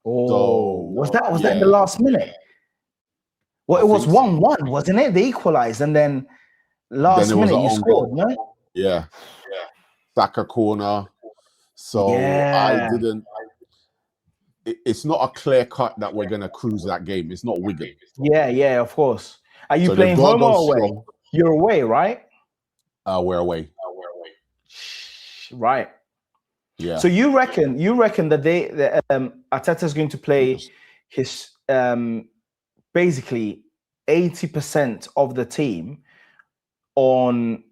Oh, So, was that in the last minute? Well, I it was think so. 1-1, wasn't it? They equalized, and then last Then it was minute an you own scored, goal. no? Yeah. Saka corner. So I didn't. It's not a clear cut that we're going to cruise that game. It's not Wigan. Yeah, of course. Are you So playing they've got to home go or away? strong. You're away, right? We're away. Right. Yeah. So you reckon that Arteta is going to play his basically 80% of the team on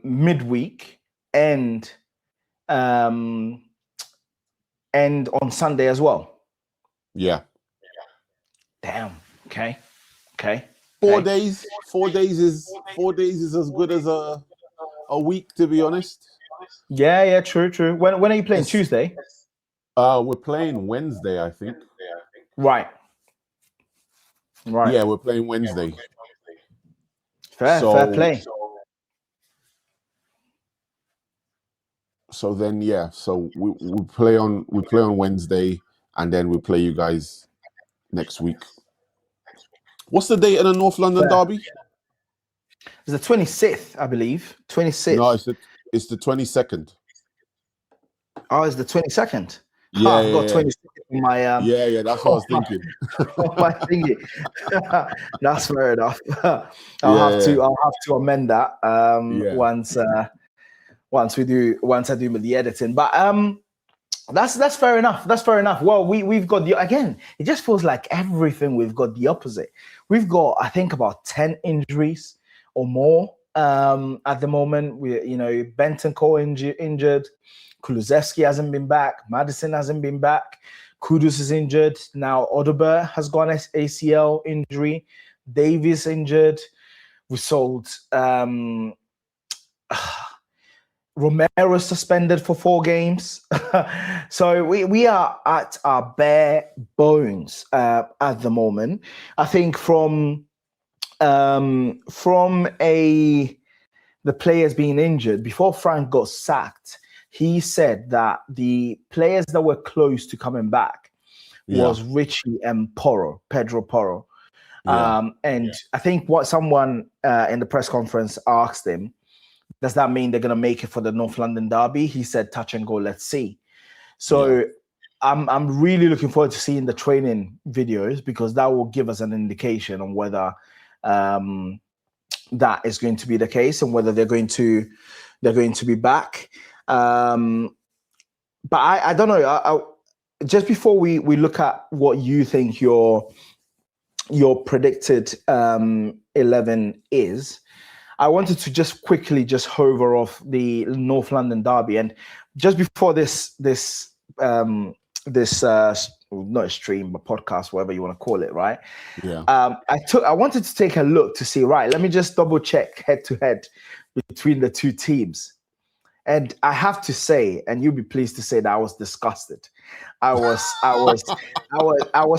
midweek and on Sunday as well? Yeah. Damn. Okay. 4 days. 4 days is as good as a week, to be honest. Yeah, true. When are you playing? Tuesday? We're playing Wednesday, I think. Right. Yeah, we're playing Wednesday. Fair play. So then, yeah. So we play on Wednesday, and then we play you guys next week. What's the date of the North London derby? It's the 26th, I believe. 26th. No, it's the 22nd. Oh, it's the 22nd. Yeah, I've got 26th in my yeah. That's what I was thinking. my thingy. That's fair enough. I'll have to amend that once I do the editing. But that's fair enough. That's fair enough. Well, we've got again. It just feels like everything we've got the opposite. We've got, I think, about 10 injuries or more at the moment. Bentancur injured. Kulusevski hasn't been back. Maddison hasn't been back. Kudus is injured. Now Odegaard has got an ACL injury. Davies injured. We sold Romero suspended for 4 games. So we are at our bare bones at the moment. I think from the players being injured, before Frank got sacked, he said that the players that were close to coming back was Richie and Pedro Porro. Yeah. And I think what someone in the press conference asked him, does that mean they're going to make it for the North London derby? He said, touch and go, let's see. So I'm really looking forward to seeing the training videos, because that will give us an indication on whether that is going to be the case and whether they're going to be back. But I don't know. Just before we look at what you think your predicted 11 is, I wanted to just quickly hover off the North London derby. And just before this not a stream, but podcast, whatever you want to call it, right? Yeah. I wanted to take a look to see, right, let me just double check head to head between the two teams. And I have to say, and you'll be pleased to say, that I was disgusted. I was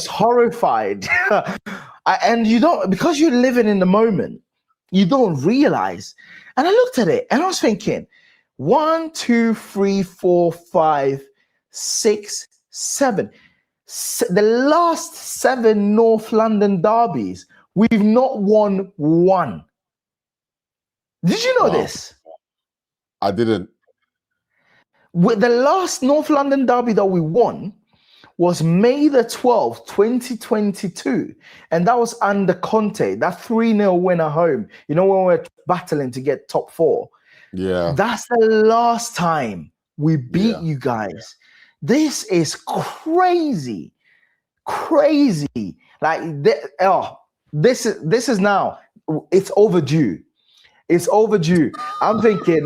horrified. And you don't, because you're living in the moment, you don't realize. And I looked at it and I was thinking, 1, 2, 3, 4, 5, 6, 7. The last 7 North London derbies, we've not won one. Did you know this? I didn't. With the last North London derby that we won was May the 12th, 2022. And that was under Conte, that 3-0 win at home. You know, when we're battling to get top 4. Yeah. That's the last time we beat you guys. This is crazy. Like, this is now, it's overdue. It's overdue. I'm thinking,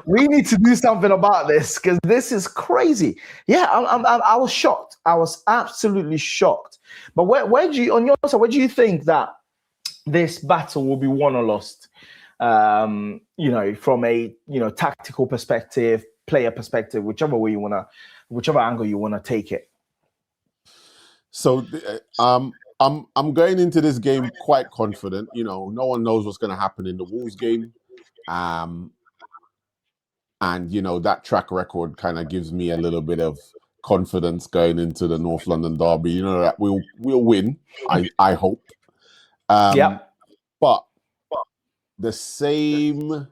we need to do something about this because this is crazy. Yeah, I was shocked. I was absolutely shocked. But where do you, on your side, where do you think that this battle will be won or lost? From a tactical perspective, player perspective, whichever angle you wanna take it. So I'm going into this game quite confident. No one knows what's going to happen in the Wolves game. And that track record kind of gives me a little bit of confidence going into the North London derby. That we'll win. I hope. But the same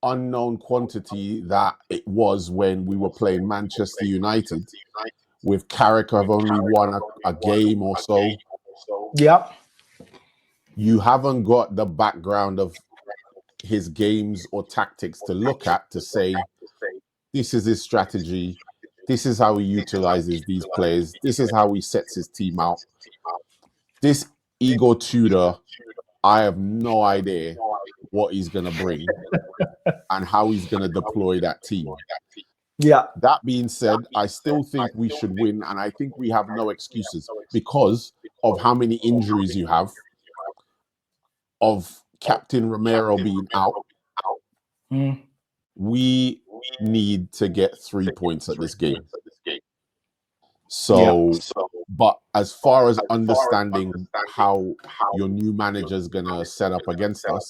unknown quantity that it was when we were playing Manchester United, with Carrick have only won a game or so. Yep. You haven't got the background of his games or tactics to look at to say, this is his strategy. This is how he utilizes these players. This is how he sets his team out. This Igor Tudor, I have no idea what he's going to bring and how he's going to deploy that team. Yeah. That being said, I still think we should win, and I think we have no excuses because of how many injuries you have, of Captain Romero being out. We need to get 3 points at this game. But as far as understanding how your new manager is going to set up against us,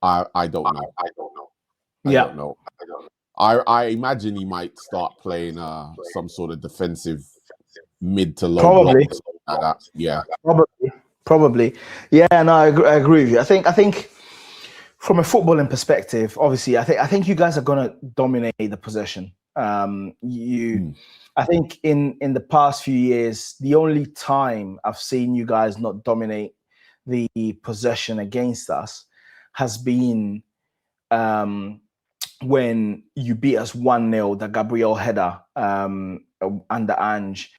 I don't know. I don't know. I imagine he might start playing some sort of defensive mid to low Probably. block like that. Yeah. Probably. Yeah, no, I agree with you. I think from a footballing perspective, obviously, I think you guys are gonna dominate the possession. I think in the past few years, the only time I've seen you guys not dominate the possession against us has been when you beat us 1-0, the Gabriel header under Ange,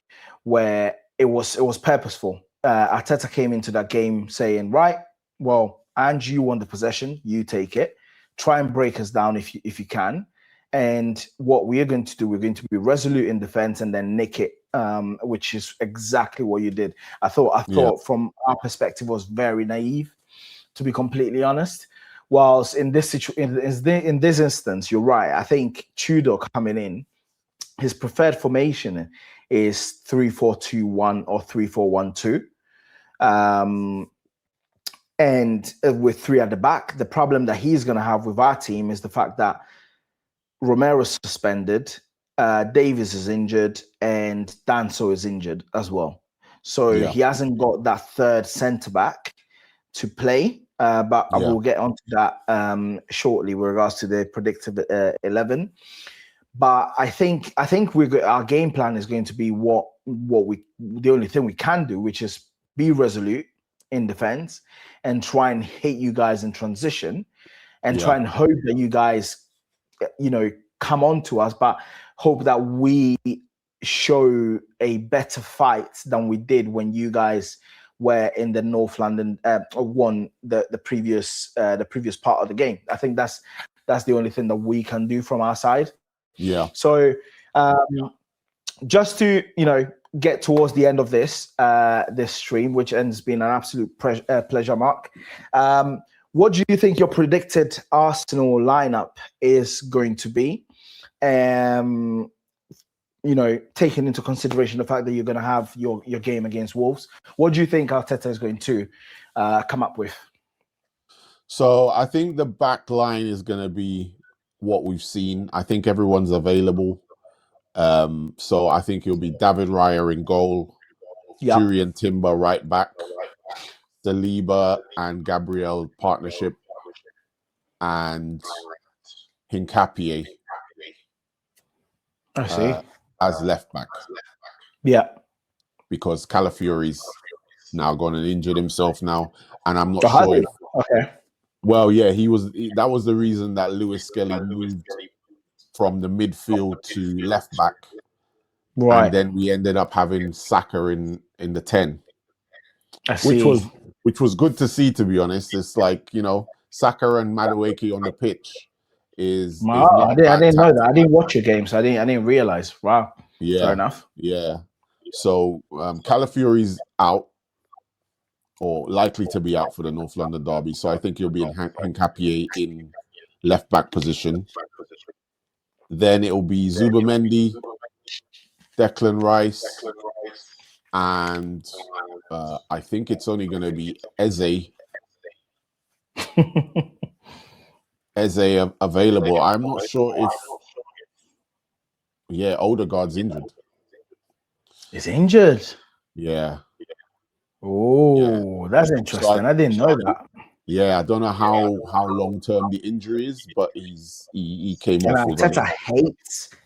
where it was purposeful. Arteta came into that game saying, right, well, Ange, you want the possession, you take it. Try and break us down if you can. And what we're going to do, we're going to be resolute in defense and then nick it, which is exactly what you did. I thought from our perspective was very naive, to be completely honest. Whilst in this instance, you're right. I think Tudor coming in, his preferred formation is 3-4-2-1 or 3-4-1-2. And with 3 at the back, the problem that he's going to have with our team is the fact that Romero's suspended, Davies is injured, and Danso is injured as well. So he hasn't got that third centre back to play. But I will get onto that shortly with regards to the predicted 11. But I think our game plan is going to be the only thing we can do, which is be resolute in defense and try and hit you guys in transition and try and hope that you guys, come on to us, but hope that we show a better fight than we did when you guys were in the North London won the previous part of the game. I think that's the only thing that we can do from our side. Yeah. So just to get towards the end of this stream, which ends being an absolute pleasure, Mark. What do you think your predicted Arsenal lineup is going to be? Taking into consideration the fact that you're going to have your game against Wolves, what do you think Arteta is going to come up with? So I think the back line is going to be what we've seen. I think everyone's available. So I think it'll be David Raya in goal, Jurriën Timber right back, Saliba and Gabriel partnership, and Hincapié as left back. Yeah. Because Calafiori's now gone and injured himself now. And I'm not sure if... Okay. Well, yeah, that was the reason that Lewis Skelly moved from the midfield to left back. Right. And then we ended up having Saka in the 10. I see. which was good to see, to be honest. It's like, Saka and Madueke on the pitch is Wow, not I a bad didn't know that. I tactic. didn't watch your game, so I didn't realize. Wow. Fair Yeah, enough. yeah. So Calafiori's out, or likely to be out for the North London derby. So I think he'll be in Hincapié in left back position. Then it'll be Zubamendi, Declan Rice, and I think it's only going to be Eze available. I'm not sure if Odegaard's injured. He's injured. Yeah. Oh, that's interesting. I didn't know that. Yeah, I don't know how long term the injury is, but he came And off. Arteta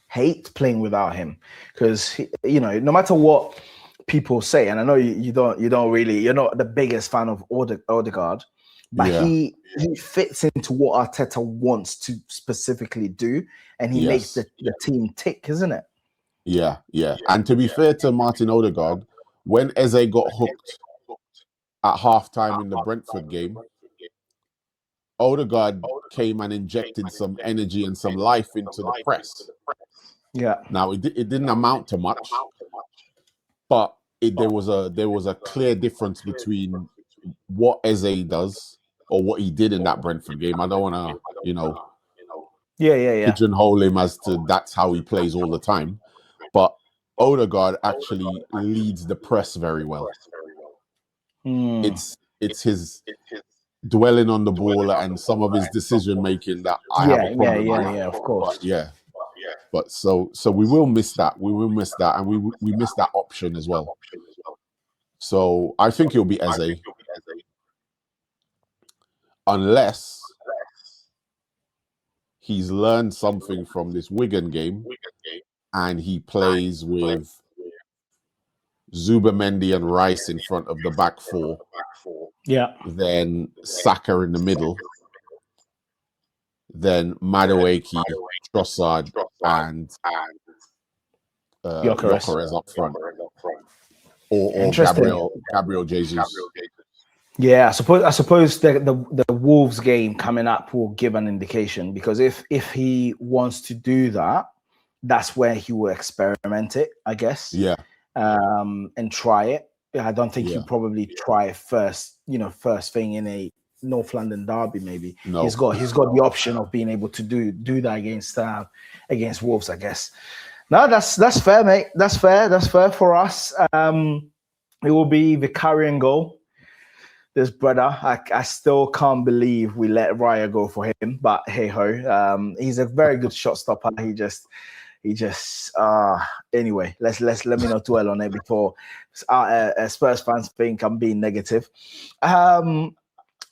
hates playing without him because no matter what people say, and I know you're not the biggest fan of Odegaard, but he fits into what Arteta wants to specifically do, and he makes the team tick, isn't it? Yeah. And to be fair to Martin Odegaard, when Eze got hooked at halftime in the Brentford game, Odegaard came and injected some energy and some life into the press. Yeah. Now it didn't amount to much, but there was a clear difference between what Eze does or what he did in that Brentford game. I don't want to, pigeonhole him as to that's how he plays all the time, but Odegaard actually leads the press very well. It's his dwelling on the ball and some of his decision making that I have a problem with. Of course. But so we will miss that. We will miss that, and we miss that option as well. So I think he'll be Eze, unless he's learned something from this Wigan game and he plays with Zubamendi and Rice in front of the back four. Yeah. Then Saka in the middle. Then Madueke, Trossard, and Gyökeres up front. Or Gabriel Jesus. Yeah, I suppose the Wolves game coming up will give an indication, because if he wants to do that, that's where he will experiment it, I guess. Yeah. And try it. I don't think he'll probably try it first thing in a North London derby. Maybe he's got the option of being able to do that against Wolves, I guess. No, that's fair, mate. That's fair for us. It will be the carrying goal. This brother, I still can't believe we let Raya go for him, but hey ho, he's a very good shot stopper. He just anyway, let me not dwell on it before Spurs fans think I'm being negative.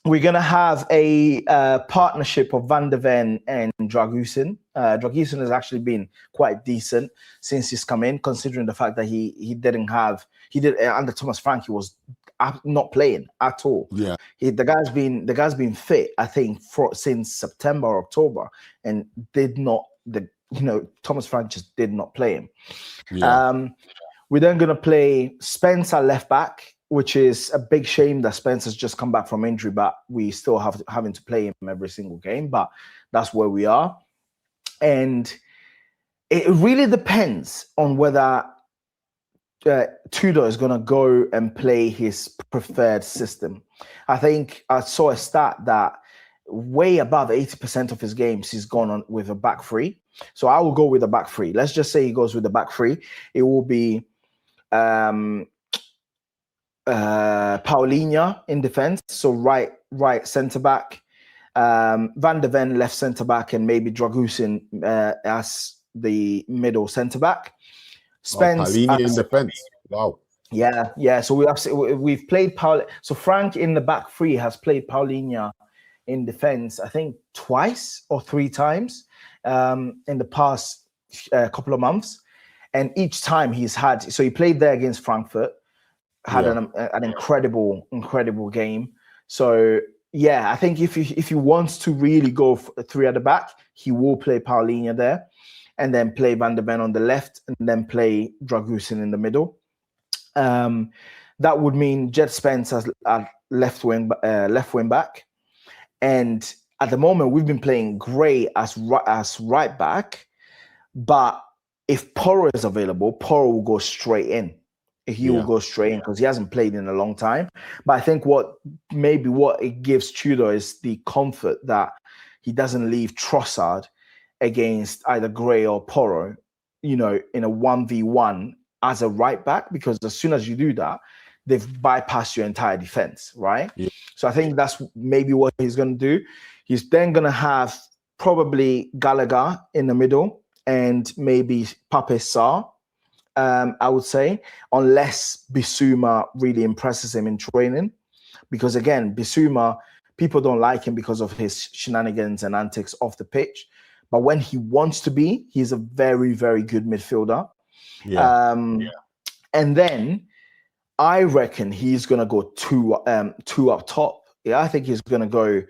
We're gonna have a partnership of Van de Ven and Dragusin. Dragusin has actually been quite decent since he's come in, considering the fact that he did under Thomas Frank. He was not playing at all. Yeah, the guy's been fit, I think, since September or October, and Thomas Frank just did not play him. Yeah. We're then going to play Spence at left back, which is a big shame that Spence has just come back from injury, but we still having to play him every single game. But that's where we are. And it really depends on whether Tudor is going to go and play his preferred system. I think I saw a stat that way above 80% of his games he's gone on with a back three. So I will go with a back three. Let's just say he goes with the back three. It will be Paulinho in defense, so right centre back, Van de Ven left centre back, and maybe Dragusin as the middle centre back. Spence Paulinho in defense. Wow. Yeah. So we've played Paul. So Frank in the back three has played Paulinho in defense, I think twice or three times in the past couple of months, and each time he played there against Frankfurt, had an incredible game. So yeah, I think if he wants to really go three at the back, he will play Paulinho there, and then play Van de Ven on the left, and then play Dragusin in the middle. The that would mean Jed Spence as left wing back, and at the moment we've been playing Gray as right back. But if Porro is available, Porro will go straight in. He will go straight in because he hasn't played in a long time. But I think what it gives Tudor is the comfort that he doesn't leave Trossard against either Gray or Porro, in a 1v1 as a right back, because as soon as you do that, they've bypassed your entire defense, right? Yeah. So I think that's maybe what he's going to do. He's then going to have probably Gallagher in the middle and maybe Pape Sarr. I would say, unless Bissouma really impresses him in training, because again, Bissouma, people don't like him because of his shenanigans and antics off the pitch, but when he wants to be, he's a very, very good midfielder. And then I reckon he's gonna go two up top. Yeah, I think he's gonna go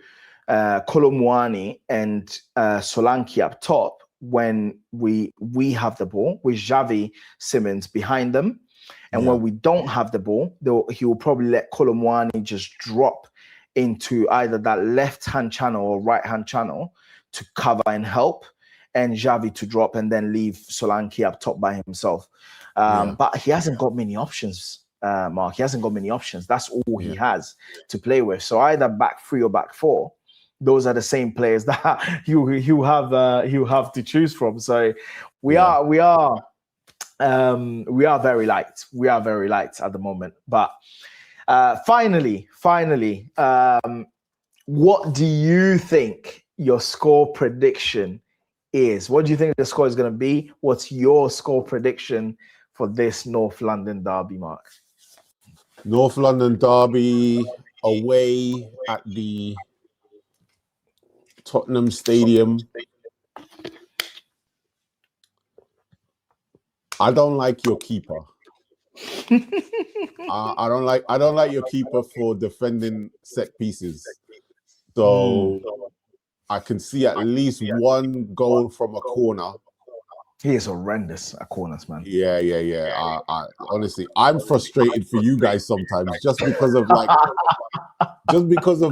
Kolomwani and Solanke up top when we have the ball, with Xavi Simons behind them. And when we don't have the ball, he will probably let Kolomwani just drop into either that left-hand channel or right-hand channel to cover and help, and Xavi to drop and then leave Solanke up top by himself. But he hasn't got many options, Mark. He hasn't got many options. That's all he has to play with. So either back three or back four. Those are the same players that you have to choose from. So we are very light. We are very light at the moment. But finally, what do you think your score prediction is? What do you think the score is going to be? What's your score prediction for this North London derby, Mark? North London derby away at the Tottenham Stadium. I don't like your keeper. I don't like your keeper for defending set pieces. So I can see at least one goal from a corner. He is horrendous at corners, man. Yeah. I honestly, I'm frustrated for you guys sometimes just because of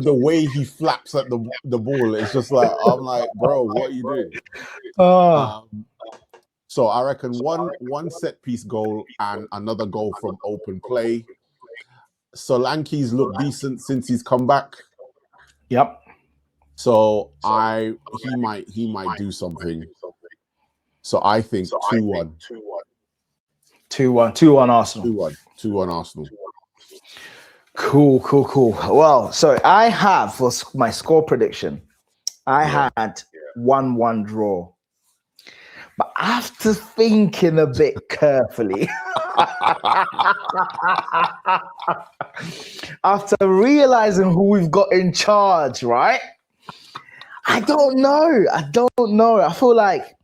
the way he flaps at the ball. It's just like, I'm like, bro, what are you doing? So I reckon one set piece goal and another goal from open play. Solanke's looked decent since he's come back. Yep. So he might do something. So I think 2-1. 2-1 Arsenal. 2-1 Arsenal. Cool. Well, so I have, for my score prediction, I had 1-1 draw. But after thinking a bit carefully, after realizing who we've got in charge, right? I don't know. I feel like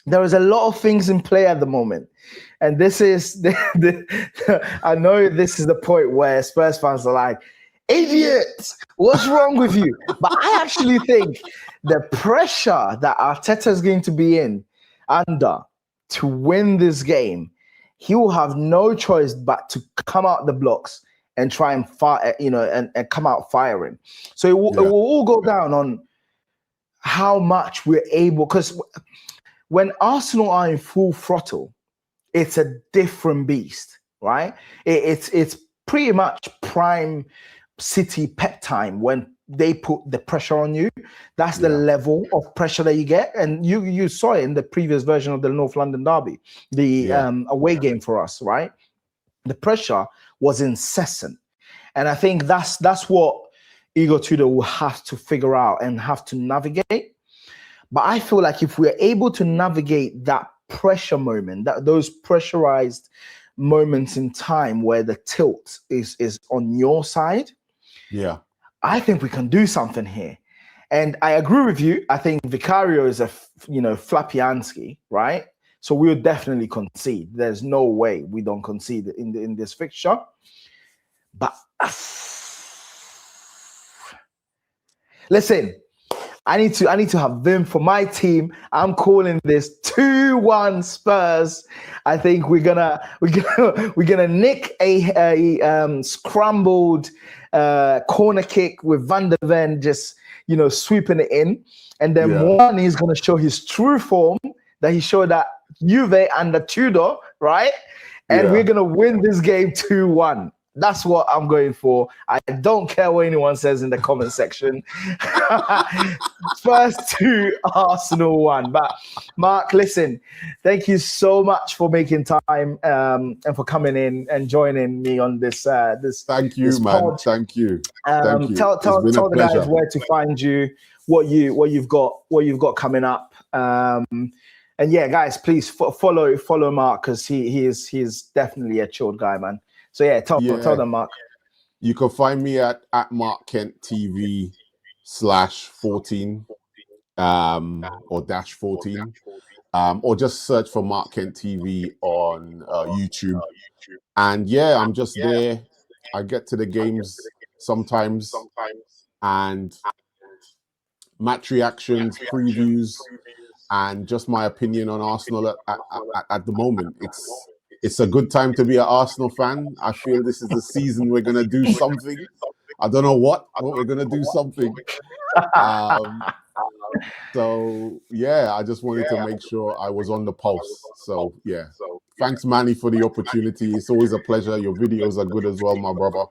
there is a lot of things in play at the moment. And this is, I know this is the point where Spurs fans are like, idiots, what's wrong with you? But I actually think the pressure that Arteta is going to be under to win this game, he will have no choice but to come out the blocks and try and fire, and come out firing. So it will all go down on how much we're able, because when Arsenal are in full throttle, it's a different beast, right? It's pretty much prime City Pep time when they put the pressure on you. That's the level of pressure that you get. And you saw it in the previous version of the North London derby, the away game for us, right? The pressure was incessant. And I think that's what Igor Tudor will have to figure out and have to navigate. But I feel like if we're able to navigate that pressure moment, those pressurized moments in time where the tilt is on your side, I think we can do something here. And I agree with you. I think Vicario is a Flapianski, right? So we'll definitely concede. There's no way we don't concede in this fixture. But listen, I need to have vim for my team. I'm calling this 2-1 Spurs. I think we're gonna nick a scrambled corner kick with Van der Ven just sweeping it in, and then one is gonna show his true form that he showed at Juve under Tudor, right? And we're gonna win this game 2-1. That's what I'm going for. I don't care what anyone says in the comment section. Spurs 2, Arsenal 1. But Mark, listen, thank you so much for making time and for coming in and joining me on this. Thank you, this man. pod. Thank you. Thank you. Tell the guys where to find you, what you've got coming up. And yeah, guys, please follow Mark, because he is definitely a chilled guy, man. So yeah, tell them, Mark. You can find me at Mark Kent TV /14 or -14, or just search for Mark Kent TV on YouTube. And yeah, I'm just there. I get to the games sometimes, and match reactions, previews, and just my opinion on Arsenal at the moment. It's a good time to be an Arsenal fan. I feel this is the season we're going to do something. I don't know what we're going to do something. So, yeah, I just wanted to make sure I was on the pulse. So, yeah. Thanks, Manny, for the opportunity. It's always a pleasure. Your videos are good as well, my brother.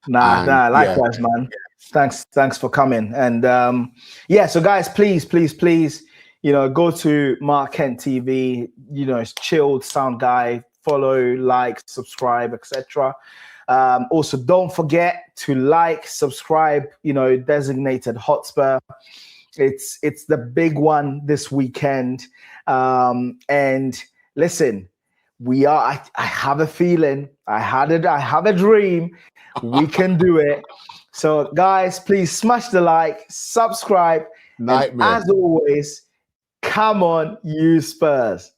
Nah, likewise, man. Thanks for coming. And so guys, please, go to Mark Kent TV. It's chilled sound guy. Follow, like, subscribe, etc. Also, don't forget to like, subscribe. Designated Hotspur. It's the big one this weekend. And listen, I have a feeling. I have a dream. We can do it. So, guys, please smash the like, subscribe. Nightmare. And as always, come on, you Spurs.